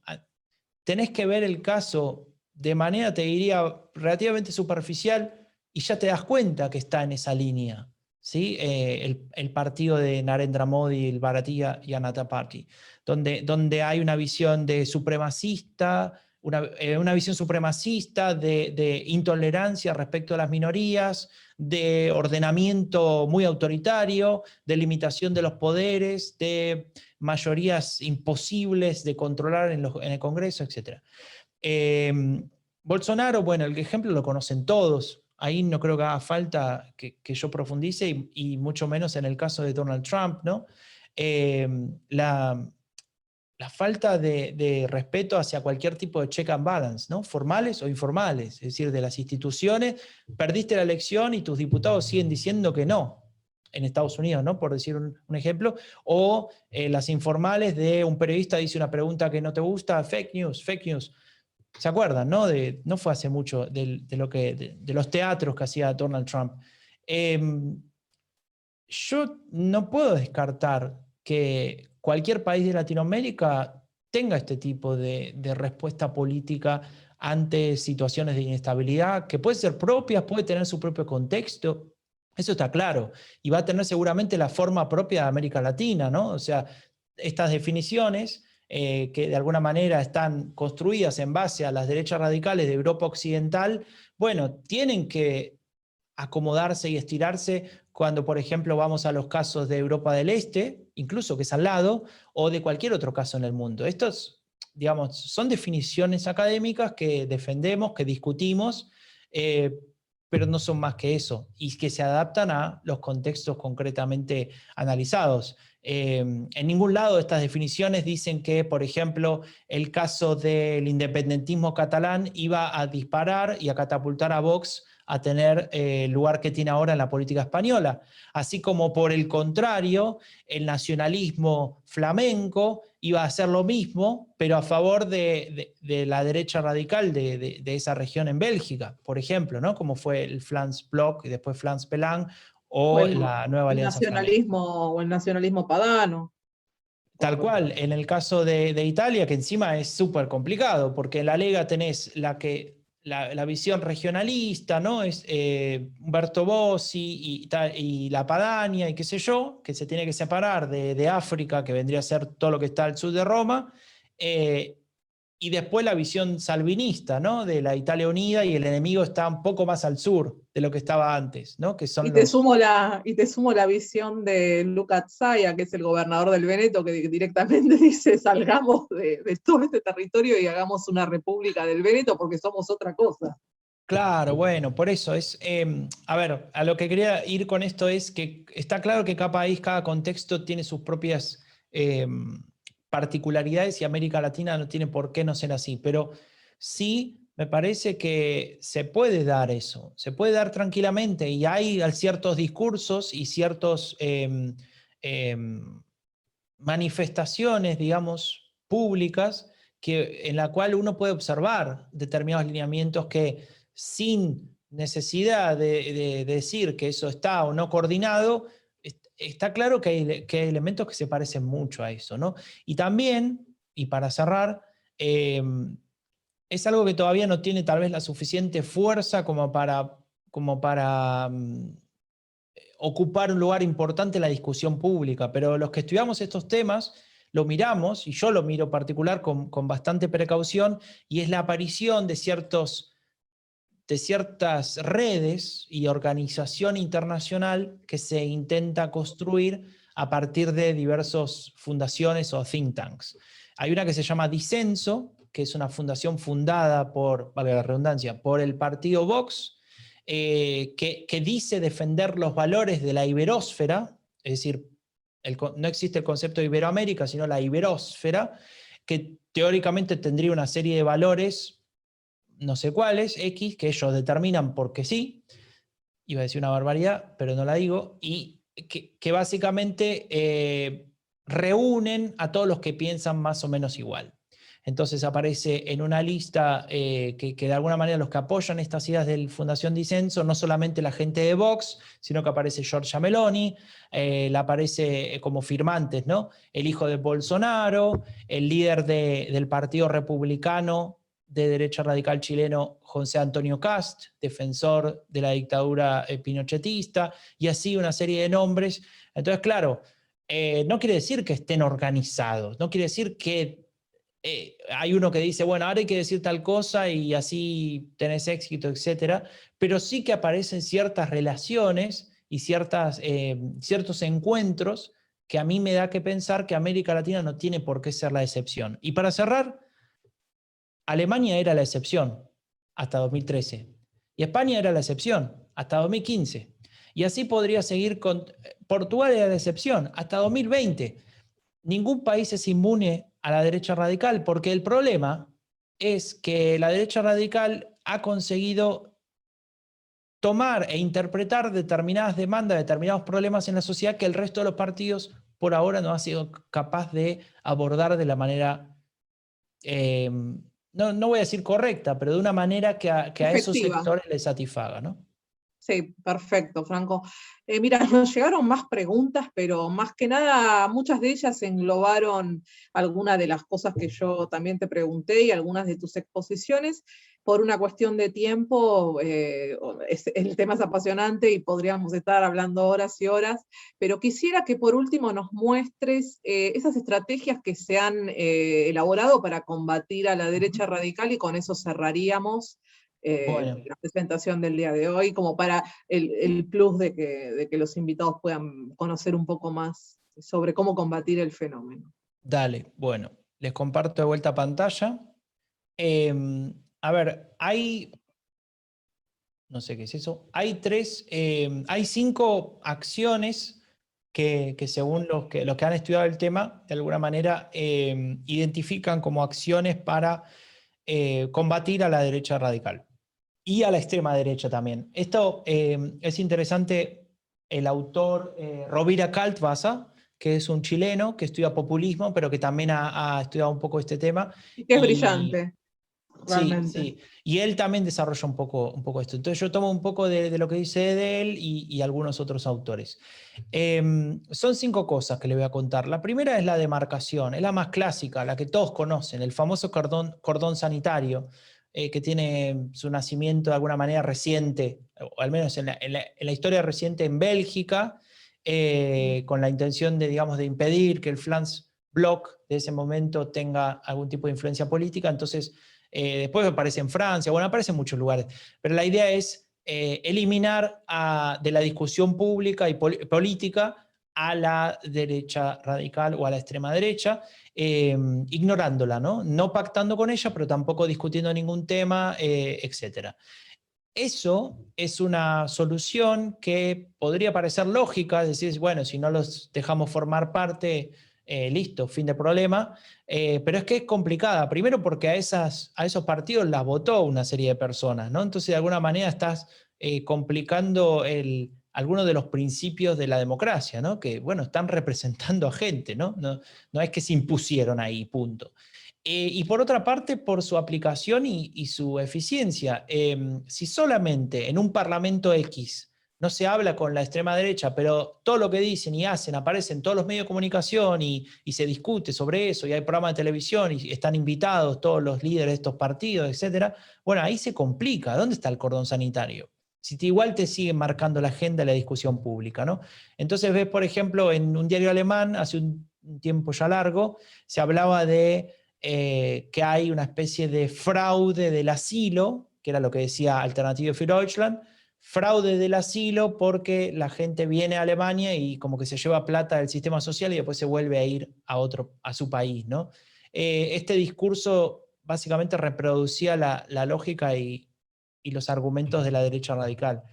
tenés que ver el caso de manera, te diría, relativamente superficial, y ya te das cuenta que está en esa línea, ¿sí? El partido de Narendra Modi, el Bharatiya Janata Party, donde hay una visión de supremacista, una visión supremacista de intolerancia respecto a las minorías, de ordenamiento muy autoritario, de limitación de los poderes, de mayorías imposibles de controlar en el Congreso, etc. Bolsonaro, bueno, el ejemplo lo conocen todos. Ahí no creo que haga falta que yo profundice, y mucho menos en el caso de Donald Trump, ¿no? La falta de respeto hacia cualquier tipo de check and balance, ¿no? Formales o informales, es decir, de las instituciones. Perdiste la elección y tus diputados siguen diciendo que no, en Estados Unidos, ¿no? Por decir un ejemplo. O las informales de un periodista dice una pregunta que no te gusta, fake news. ¿Se acuerdan, no? No fue hace mucho de los teatros que hacía Donald Trump. Yo no puedo descartar que cualquier país de Latinoamérica tenga este tipo de respuesta política ante situaciones de inestabilidad, que pueden ser propias, puede tener su propio contexto, eso está claro, y va a tener seguramente la forma propia de América Latina, ¿no? O sea, estas definiciones que de alguna manera están construidas en base a las derechas radicales de Europa Occidental, bueno, tienen que acomodarse y estirarse cuando, por ejemplo, vamos a los casos de Europa del Este, incluso que es al lado, o de cualquier otro caso en el mundo. Estos, digamos, son definiciones académicas que defendemos, que discutimos, pero no son más que eso, y que se adaptan a los contextos concretamente analizados. En ningún lado de estas definiciones dicen que, por ejemplo, el caso del independentismo catalán iba a disparar y a catapultar a Vox a tener el lugar que tiene ahora en la política española. Así como, por el contrario, el nacionalismo flamenco iba a hacer lo mismo, pero a favor de la derecha radical de esa región en Bélgica, por ejemplo, ¿no? Como fue el Vlaams Blok y después Vlaams Belang, o la Nueva Alianza Flamenca. O el nacionalismo padano. Tal cual, en el caso de Italia, que encima es súper complicado, porque en la Lega tenés la visión regionalista, ¿no? Es Umberto Bossi y la Padania y qué sé yo, que se tiene que separar de África, que vendría a ser todo lo que está al sur de Roma, y después la visión salvinista, ¿no? De la Italia unida, y el enemigo está un poco más al sur de lo que estaba antes, ¿no? Que son y te sumo la visión de Luca Zaia, que es el gobernador del Véneto, que directamente dice: salgamos de todo este territorio y hagamos una república del Véneto porque somos otra cosa. Claro, bueno, por eso es, a ver, a lo que quería ir con esto es que está claro que cada país, cada contexto tiene sus propias particularidades, y América Latina no tiene por qué no ser así, pero sí me parece que se puede dar eso, se puede dar tranquilamente, y hay ciertos discursos y ciertos manifestaciones, digamos, públicas en la cual uno puede observar determinados lineamientos que, sin necesidad de decir que eso está o no coordinado, está claro que hay elementos que se parecen mucho a eso, ¿no? Y también, y para cerrar, es algo que todavía no tiene tal vez la suficiente fuerza como para ocupar un lugar importante en la discusión pública, pero los que estudiamos estos temas lo miramos, y yo lo miro particular con bastante precaución, y es la aparición de ciertas redes y organización internacional que se intenta construir a partir de diversas fundaciones o think tanks. Hay una que se llama Disenso, que es una fundación fundada por, valga la redundancia, por el partido Vox, que dice defender los valores de la iberósfera, es decir, no existe el concepto de Iberoamérica, sino la iberósfera, que teóricamente tendría una serie de valores, no sé cuáles, X, que ellos determinan porque sí, iba a decir una barbaridad, pero no la digo, y que básicamente reúnen a todos los que piensan más o menos igual. Entonces aparece en una lista que de alguna manera los que apoyan estas ideas de la Fundación Disenso, no solamente la gente de Vox, sino que aparece Giorgia Meloni, aparece como firmantes, ¿no? El hijo de Bolsonaro, el líder del Partido Republicano de derecha radical chileno, José Antonio Kast, defensor de la dictadura pinochetista, y así una serie de nombres. Entonces, claro, no quiere decir que estén organizados, no quiere decir que hay uno que dice, bueno, ahora hay que decir tal cosa y así tenés éxito, etc. Pero sí que aparecen ciertas relaciones y ciertos encuentros que a mí me da que pensar que América Latina no tiene por qué ser la excepción. Y para cerrar, Alemania era la excepción hasta 2013 y España era la excepción hasta 2015. Y así podría seguir con Portugal era la excepción hasta 2020. Ningún país es inmune a la derecha radical, porque el problema es que la derecha radical ha conseguido tomar e interpretar determinadas demandas, determinados problemas en la sociedad que el resto de los partidos por ahora no ha sido capaz de abordar de la manera, no voy a decir correcta, pero de una manera que a esos sectores les satisfaga, ¿no? Sí, perfecto, Franco. Mira, nos llegaron más preguntas, pero más que nada muchas de ellas englobaron algunas de las cosas que yo también te pregunté y algunas de tus exposiciones. Por una cuestión de tiempo, el tema es apasionante y podríamos estar hablando horas y horas, pero quisiera que por último nos muestres esas estrategias que se han elaborado para combatir a la derecha radical, y con eso cerraríamos la presentación del día de hoy, como para el plus de que los invitados puedan conocer un poco más sobre cómo combatir el fenómeno. Dale, bueno, les comparto de vuelta pantalla. A ver, hay no sé qué es eso. Hay 5 acciones que según los que han estudiado el tema, de alguna manera identifican como acciones para combatir a la derecha radical y a la extrema derecha también. Esto es interesante, el autor Rovira Kaltwasser, que es un chileno que estudia populismo, pero que también ha estudiado un poco este tema. Y que es brillante, realmente. Sí, y él también desarrolla un poco esto. Entonces yo tomo un poco de lo que dice de él y algunos otros autores. Son 5 cosas que le voy a contar. La primera es la demarcación, es la más clásica, la que todos conocen, el famoso cordón sanitario, que tiene su nacimiento de alguna manera reciente, o al menos en la historia reciente en Bélgica, con la intención de, digamos, de impedir que el Vlaams Blok de ese momento tenga algún tipo de influencia política. Entonces, después aparece en Francia, bueno, aparece en muchos lugares, pero la idea es eliminar de la discusión pública y política a la derecha radical o a la extrema derecha, ignorándola, no pactando con ella, pero tampoco discutiendo ningún tema, etc. Eso es una solución que podría parecer lógica, decir, bueno, si no los dejamos formar parte, listo, fin de problema, pero es que es complicada, primero porque a esos partidos las votó una serie de personas, ¿no? Entonces de alguna manera estás complicando algunos de los principios de la democracia, ¿no? Que, bueno, están representando a gente, ¿no? No es que se impusieron ahí, punto. Y por otra parte, por su aplicación y su eficiencia. Si solamente en un parlamento X no se habla con la extrema derecha, pero todo lo que dicen y hacen aparece en todos los medios de comunicación y se discute sobre eso, y hay programas de televisión y están invitados todos los líderes de estos partidos, etc., bueno, ahí se complica. ¿Dónde está el cordón sanitario? Si igual te siguen marcando la agenda de la discusión pública, ¿no? Entonces ves, por ejemplo, en un diario alemán, hace un tiempo ya largo, se hablaba de que hay una especie de fraude del asilo, que era lo que decía Alternative für Deutschland, fraude del asilo porque la gente viene a Alemania y como que se lleva plata del sistema social y después se vuelve a ir a su país, ¿no? Este discurso básicamente reproducía la lógica y los argumentos de la derecha radical.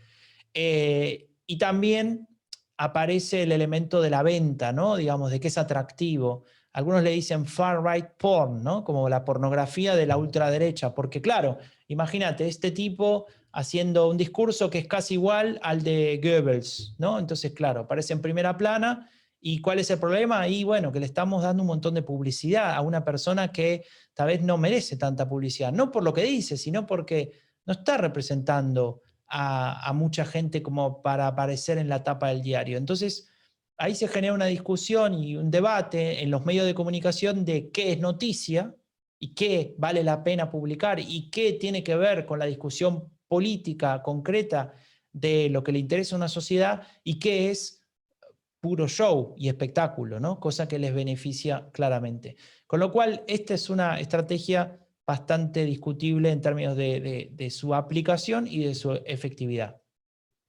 Y también aparece el elemento de la venta, ¿no? Digamos, de que es atractivo. Algunos le dicen far-right porn, ¿no? Como la pornografía de la ultraderecha, porque claro, imagínate, este tipo haciendo un discurso que es casi igual al de Goebbels, ¿no? Entonces, claro, aparece en primera plana. ¿Y cuál es el problema? Y bueno, que le estamos dando un montón de publicidad a una persona que tal vez no merece tanta publicidad, no por lo que dice, sino porque no está representando a mucha gente como para aparecer en la tapa del diario. Entonces, ahí se genera una discusión y un debate en los medios de comunicación de qué es noticia y qué vale la pena publicar y qué tiene que ver con la discusión política concreta de lo que le interesa a una sociedad y qué es puro show y espectáculo, ¿no? Cosa que les beneficia claramente. Con lo cual, esta es una estrategia bastante discutible en términos de su aplicación y de su efectividad.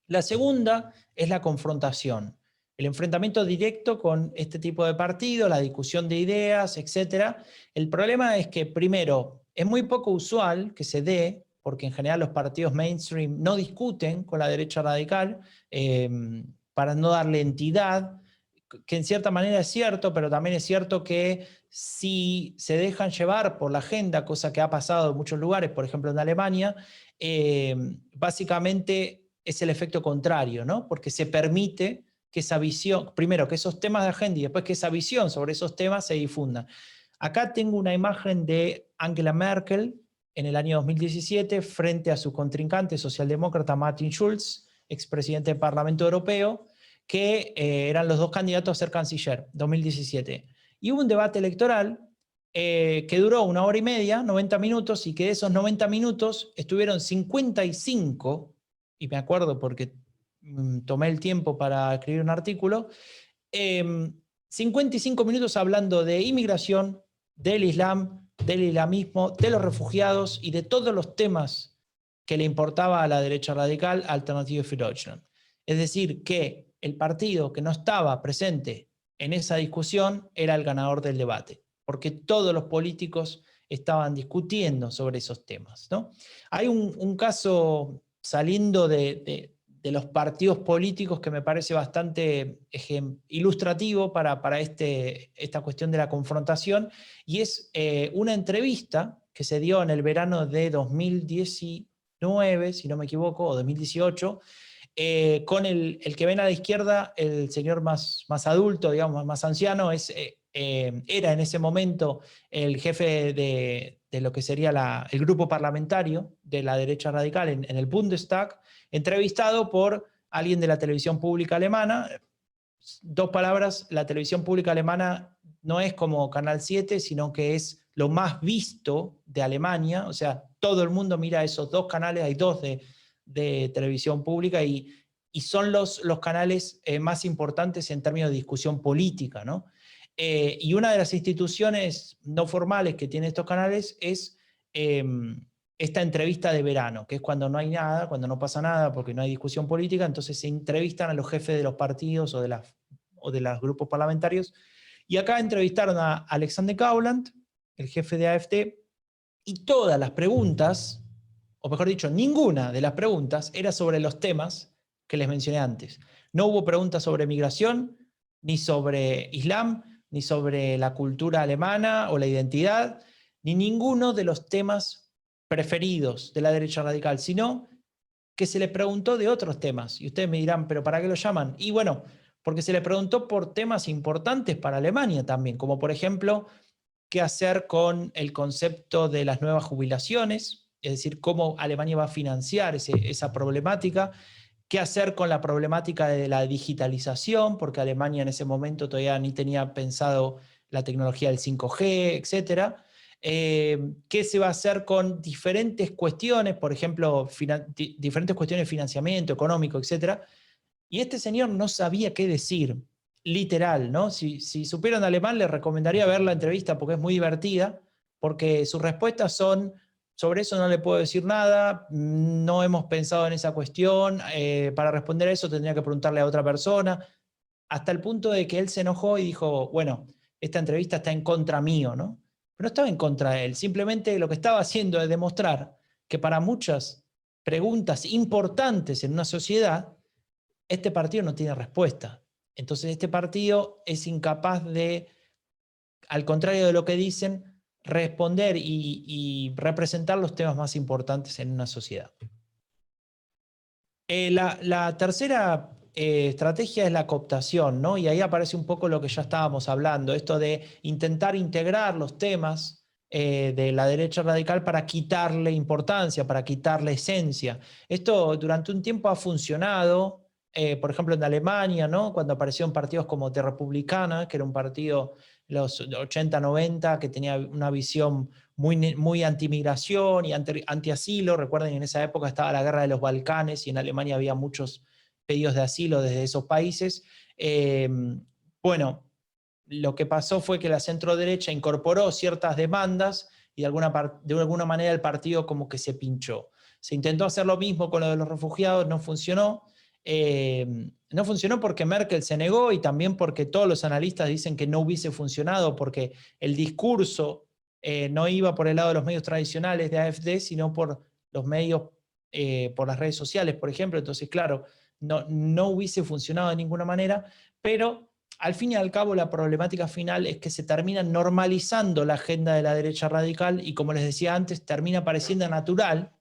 La segunda es la confrontación, el enfrentamiento directo con este tipo de partido, la discusión de ideas, etc. El problema es que, primero, es muy poco usual que se dé, porque en general los partidos mainstream no discuten con la derecha radical, para no darle entidad, que en cierta manera es cierto, pero también es cierto que si se dejan llevar por la agenda, cosa que ha pasado en muchos lugares, por ejemplo en Alemania, básicamente es el efecto contrario, ¿no? Porque se permite que esa visión, primero que esos temas de agenda y después que esa visión sobre esos temas se difunda. Acá tengo una imagen de Angela Merkel en el año 2017 frente a su contrincante socialdemócrata Martin Schulz, expresidente del Parlamento Europeo, que eran los dos candidatos a ser canciller, 2017. Y hubo un debate electoral que duró 1 hora y media, 90 minutos, y que de esos 90 minutos estuvieron 55, y me acuerdo porque tomé el tiempo para escribir un artículo, 55 minutos hablando de inmigración, del Islam, del islamismo, de los refugiados y de todos los temas que le importaba a la derecha radical, Alternative für Deutschland. Es decir, que el partido que no estaba presente en esa discusión era el ganador del debate, porque todos los políticos estaban discutiendo sobre esos temas, ¿no? Hay un caso saliendo de los partidos políticos, que me parece bastante ilustrativo para esta cuestión de la confrontación, y es una entrevista que se dio en el verano de 2019, si no me equivoco, o 2018, con el que ven a la izquierda, el señor más adulto, digamos, más anciano, era en ese momento el jefe de lo que sería el grupo parlamentario de la derecha radical en el Bundestag, entrevistado por alguien de la televisión pública alemana. 2 palabras, la televisión pública alemana no es como Canal 7, sino que es lo más visto de Alemania, o sea, todo el mundo mira esos 2 canales, hay 2 de televisión pública, y son los canales más importantes en términos de discusión política, ¿no? Y una de las instituciones no formales que tiene estos canales es esta entrevista de verano, que es cuando no hay nada, cuando no pasa nada, porque no hay discusión política, entonces se entrevistan a los jefes de los partidos o de los grupos parlamentarios. Y acá entrevistaron a Alexander Gauland, el jefe de AfD, y todas las preguntas, o mejor dicho, ninguna de las preguntas era sobre los temas que les mencioné antes. No hubo preguntas sobre migración, ni sobre Islam, ni sobre la cultura alemana o la identidad, ni ninguno de los temas preferidos de la derecha radical, sino que se le preguntó de otros temas. Y ustedes me dirán, ¿pero para qué lo llaman? Y bueno, porque se le preguntó por temas importantes para Alemania también, como por ejemplo, qué hacer con el concepto de las nuevas jubilaciones, es decir, cómo Alemania va a financiar esa problemática, qué hacer con la problemática de la digitalización, porque Alemania en ese momento todavía ni tenía pensado la tecnología del 5G, etc. ¿Qué se va a hacer con diferentes cuestiones, por ejemplo, diferentes cuestiones de financiamiento económico, etc. Y este señor no sabía qué decir, literal, ¿no? Si supieran alemán, les recomendaría ver la entrevista porque es muy divertida, porque sus respuestas son: sobre eso no le puedo decir nada, no hemos pensado en esa cuestión, para responder a eso tendría que preguntarle a otra persona, hasta el punto de que él se enojó y dijo, bueno, esta entrevista está en contra mío, ¿no? Pero no estaba en contra de él, simplemente lo que estaba haciendo es demostrar que para muchas preguntas importantes en una sociedad, este partido no tiene respuesta. Entonces este partido es incapaz de, al contrario de lo que dicen, responder y representar los temas más importantes en una sociedad. La tercera estrategia es la cooptación, ¿no? Y ahí aparece un poco lo que ya estábamos hablando, esto de intentar integrar los temas de la derecha radical para quitarle importancia, para quitarle esencia. Esto durante un tiempo ha funcionado, por ejemplo en Alemania, ¿no? Cuando aparecieron partidos como Die Republikaner, que era un partido los 80-90, que tenía una visión muy anti-migración y anti-asilo. Recuerden, en esa época estaba la guerra de los Balcanes y en Alemania había muchos pedidos de asilo desde esos países. Bueno, lo que pasó fue que la centro-derecha incorporó ciertas demandas y de alguna manera el partido como que se pinchó. Se intentó hacer lo mismo con lo de los refugiados, no funcionó. No funcionó porque Merkel se negó y también porque todos los analistas dicen que no hubiese funcionado porque el discurso no iba por el lado de los medios tradicionales de AfD, sino por los medios, por las redes sociales, por ejemplo. Entonces, claro, no hubiese funcionado de ninguna manera, pero al fin y al cabo la problemática final es que se termina normalizando la agenda de la derecha radical y, como les decía antes, termina pareciendo natural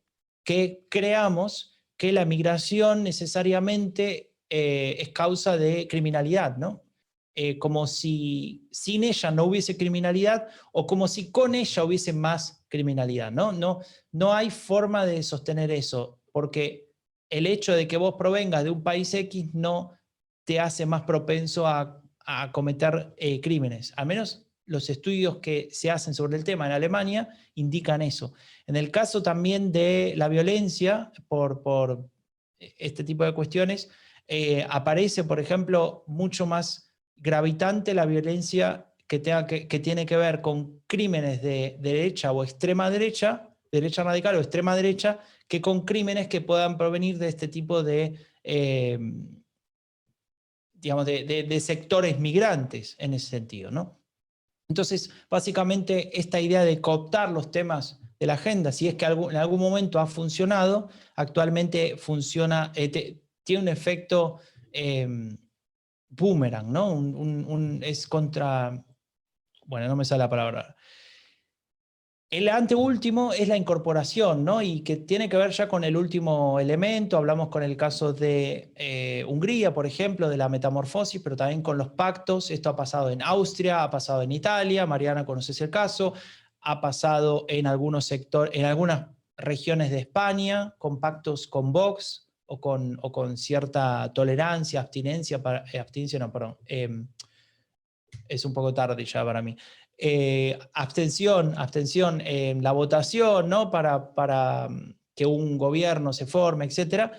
que creamos que la migración necesariamente es causa de criminalidad, ¿no? Como si sin ella no hubiese criminalidad o como si con ella hubiese más criminalidad, ¿no? No hay forma de sostener eso, porque el hecho de que vos provengas de un país X no te hace más propenso a cometer crímenes, al menos los estudios que se hacen sobre el tema en Alemania indican eso. En el caso también de la violencia por este tipo de cuestiones, aparece, por ejemplo, mucho más gravitante la violencia que tiene que ver con crímenes de derecha o extrema derecha, derecha radical o extrema derecha, que con crímenes que puedan provenir de este tipo de, digamos, de sectores migrantes en ese sentido, ¿no? Entonces, básicamente, esta idea de cooptar los temas la agenda. Si es que en algún momento ha funcionado, actualmente funciona, tiene un efecto boomerang, ¿no? Es contra, bueno, no me sale la palabra. El anteúltimo es la incorporación, ¿no? Y que tiene que ver ya con el último elemento. Hablamos con el caso de Hungría, por ejemplo, de la metamorfosis, pero también con los pactos. Esto ha pasado en Austria, ha pasado en Italia, Mariana, conoces el caso, ha pasado en algunos sectores, en algunas regiones de España, con pactos con Vox o con cierta tolerancia, abstinencia, abstinencia, no, perdón, es un poco tarde ya para mí. Abstención en la votación, ¿no? para que un gobierno se forme, etc.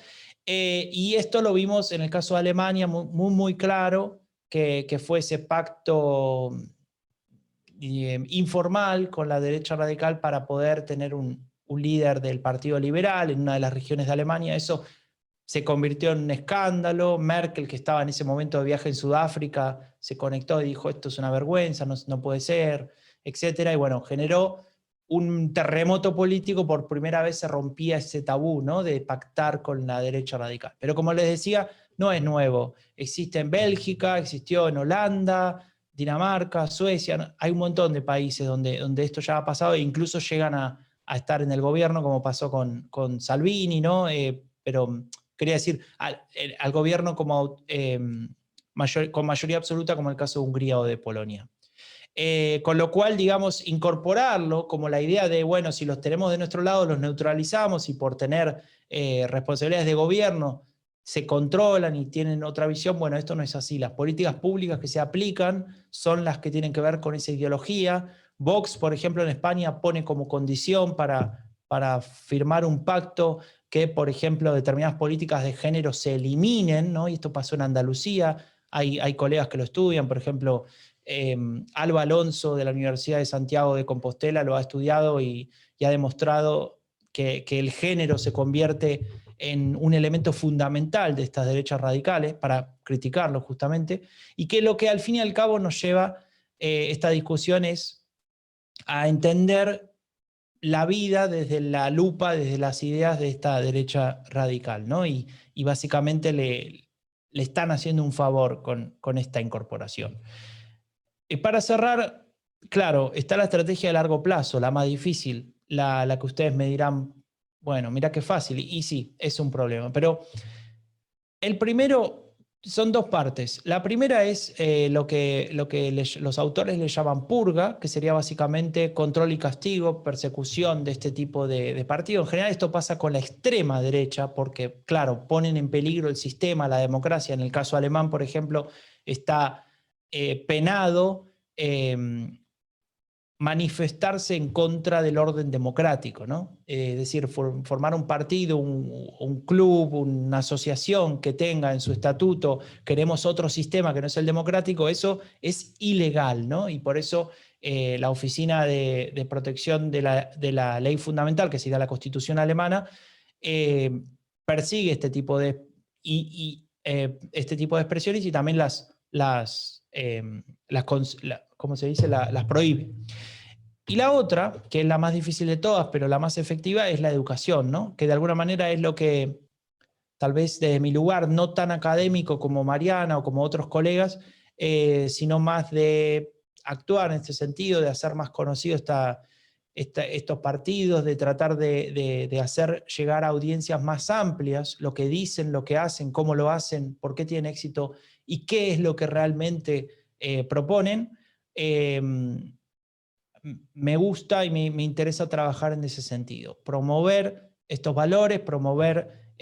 Y esto lo vimos en el caso de Alemania muy claro, que fue ese pacto informal con la derecha radical para poder tener un líder del Partido Liberal en una de las regiones de Alemania. Eso se convirtió en un escándalo. Merkel, que estaba en ese momento de viaje en Sudáfrica, se conectó y dijo, esto es una vergüenza, no puede ser, etc. Y bueno, generó un terremoto político. Por primera vez se rompía ese tabú, ¿no? De pactar con la derecha radical. Pero como les decía, no es nuevo. Existe en Bélgica, existió en Holanda, Dinamarca, Suecia. Hay un montón de países donde esto ya ha pasado e incluso llegan a estar en el gobierno, como pasó con Salvini, ¿no? Pero quería decir, al gobierno como, con mayoría absoluta, como el caso de Hungría o de Polonia. Con lo cual, digamos, incorporarlo como la idea de, bueno, si los tenemos de nuestro lado, los neutralizamos y por tener responsabilidades de gobierno se controlan y tienen otra visión. Bueno, esto no es así. Las políticas públicas que se aplican son las que tienen que ver con esa ideología. Vox, por ejemplo, en España pone como condición para firmar un pacto que, por ejemplo, determinadas políticas de género se eliminen, ¿no? Y esto pasó en Andalucía. Hay colegas que lo estudian, por ejemplo, Alba Alonso de la Universidad de Santiago de Compostela lo ha estudiado y ha demostrado que el género se convierte en un elemento fundamental de estas derechas radicales, para criticarlo justamente, y que lo que al fin y al cabo nos lleva esta discusión es a entender la vida desde la lupa, desde las ideas de esta derecha radical, ¿no? Y básicamente le están haciendo un favor con esta incorporación. Para cerrar, claro, está la estrategia de largo plazo, la más difícil, la que ustedes me dirán, bueno, mira qué fácil, y sí, es un problema, pero el primero son dos partes. La primera es lo que los autores le llaman purga, que sería básicamente control y castigo, persecución de este tipo de partidos. En general esto pasa con la extrema derecha porque, claro, ponen en peligro el sistema, la democracia. En el caso alemán, por ejemplo, está penado manifestarse en contra del orden democrático, ¿no? Es decir, formar un partido, un club, una asociación que tenga en su estatuto, queremos otro sistema que no es el democrático, eso es ilegal, ¿no? Y por eso la Oficina de Protección de la Ley Fundamental, que sería la Constitución alemana, persigue este tipo de expresiones y también ¿cómo se dice? Las prohíbe. Y la otra, que es la más difícil de todas, pero la más efectiva, es la educación, ¿no? Que de alguna manera es lo que, tal vez desde mi lugar, no tan académico como Mariana o como otros colegas, sino más de actuar en este sentido, de hacer más conocidos estos partidos, de tratar de hacer llegar a audiencias más amplias lo que dicen, lo que hacen, cómo lo hacen, por qué tienen éxito y qué es lo que realmente proponen. Me gusta y me interesa trabajar en ese sentido. Promover estos valores, promover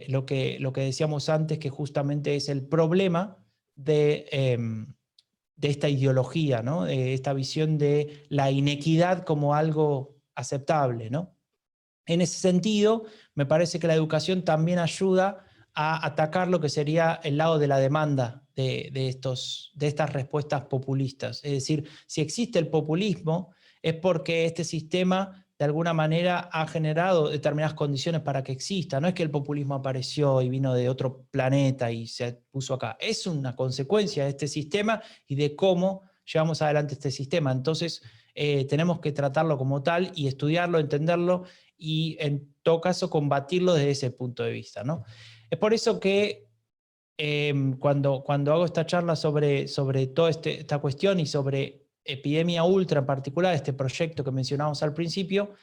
lo que decíamos antes, que justamente es el problema de esta ideología, ¿no? De esta visión de la inequidad como algo aceptable, ¿no? En ese sentido, me parece que la educación también ayuda a atacar lo que sería el lado de la demanda de estas respuestas populistas. Es decir, si existe el populismo es porque este sistema de alguna manera ha generado determinadas condiciones para que exista. No es que el populismo apareció y vino de otro planeta y se puso acá. Es una consecuencia de este sistema y de cómo llevamos adelante este sistema. Entonces, tenemos que tratarlo como tal y estudiarlo, entenderlo y en todo caso combatirlo desde ese punto de vista, ¿no? Es por eso que cuando hago esta charla sobre toda esta cuestión y sobre Epidemia Ultra en particular, este proyecto que mencionamos al principio,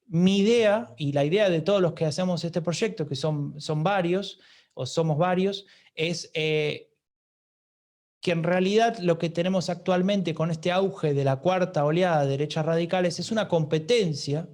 mi idea y la idea de todos los que hacemos este proyecto, que son varios, o somos varios, es que en realidad lo que tenemos actualmente con este auge de la cuarta oleada de derechas radicales es una competencia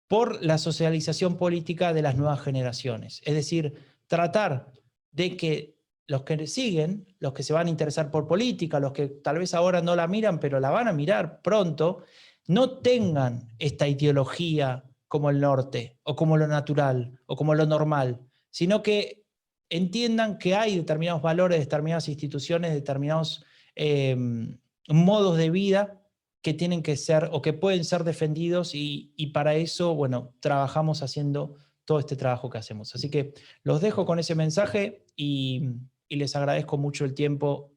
por la socialización política de las nuevas generaciones. Es decir, tratar de que los que siguen, los que se van a interesar por política, los que tal vez ahora no la miran, pero la van a mirar pronto, no tengan esta ideología como el norte, o como lo natural, o como lo normal, sino que entiendan que hay determinados valores, determinadas instituciones, determinados modos de vida que tienen que ser o que pueden ser defendidos y para eso, bueno, trabajamos haciendo todo este trabajo que hacemos. Así que los dejo con ese mensaje y les agradezco mucho el tiempo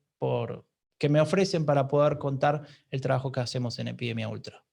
que me ofrecen para poder contar el trabajo que hacemos en Epidemia Ultra.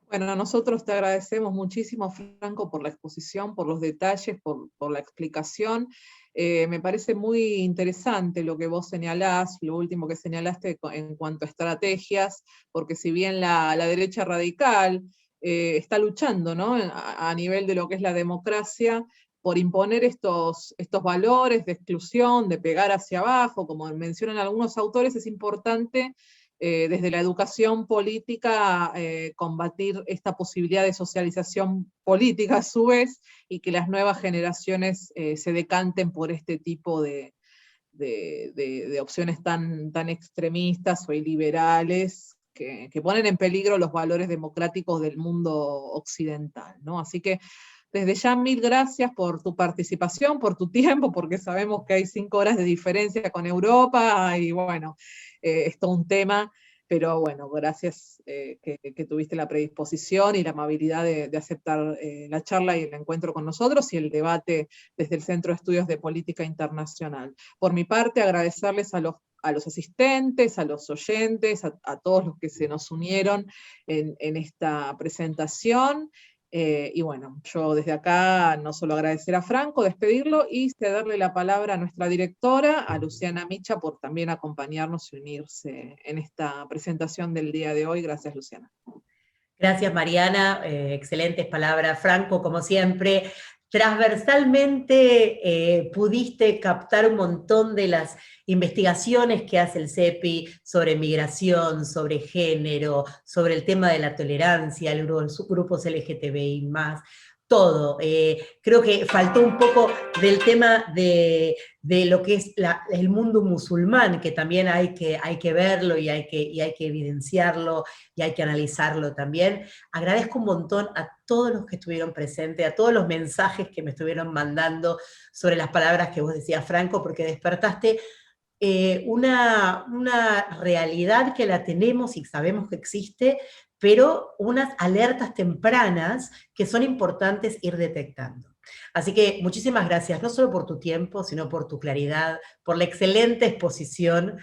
Bueno, nosotros te agradecemos muchísimo, Franco, por la exposición, por los detalles, por la explicación. Me parece muy interesante lo que vos señalás, lo último que señalaste en cuanto a estrategias, porque si bien la derecha radical está luchando, ¿no?, a nivel de lo que es la democracia, por imponer estos valores de exclusión, de pegar hacia abajo, como mencionan algunos autores, es importante desde la educación política combatir esta posibilidad de socialización política a su vez, y que las nuevas generaciones se decanten por este tipo de opciones tan extremistas o iliberales que ponen en peligro los valores democráticos del mundo occidental, ¿no? Así que desde ya, mil gracias por tu participación, por tu tiempo, porque sabemos que hay 5 horas de diferencia con Europa, y bueno, es todo un tema, pero bueno, gracias que tuviste la predisposición y la amabilidad de aceptar la charla y el encuentro con nosotros, y el debate desde el Centro de Estudios de Política Internacional. Por mi parte, agradecerles a los asistentes, a los oyentes, a todos los que se nos unieron en esta presentación. Y bueno, yo desde acá no solo agradecer a Franco, despedirlo y cederle la palabra a nuestra directora, a Luciana Micha, por también acompañarnos y unirse en esta presentación del día de hoy. Gracias, Luciana. Gracias, Mariana, excelentes palabras. Franco, como siempre, transversalmente pudiste captar un montón de las investigaciones que hace el CEPI sobre migración, sobre género, sobre el tema de la tolerancia, los grupos LGTBI+, todo. Creo que faltó un poco del tema de lo que es el mundo musulmán, que también hay que verlo y hay que evidenciarlo y hay que analizarlo también. Agradezco un montón a todos los que estuvieron presentes, a todos los mensajes que me estuvieron mandando sobre las palabras que vos decías, Franco, porque despertaste una realidad que la tenemos y sabemos que existe, pero unas alertas tempranas que son importantes ir detectando. Así que muchísimas gracias, no solo por tu tiempo, sino por tu claridad, por la excelente exposición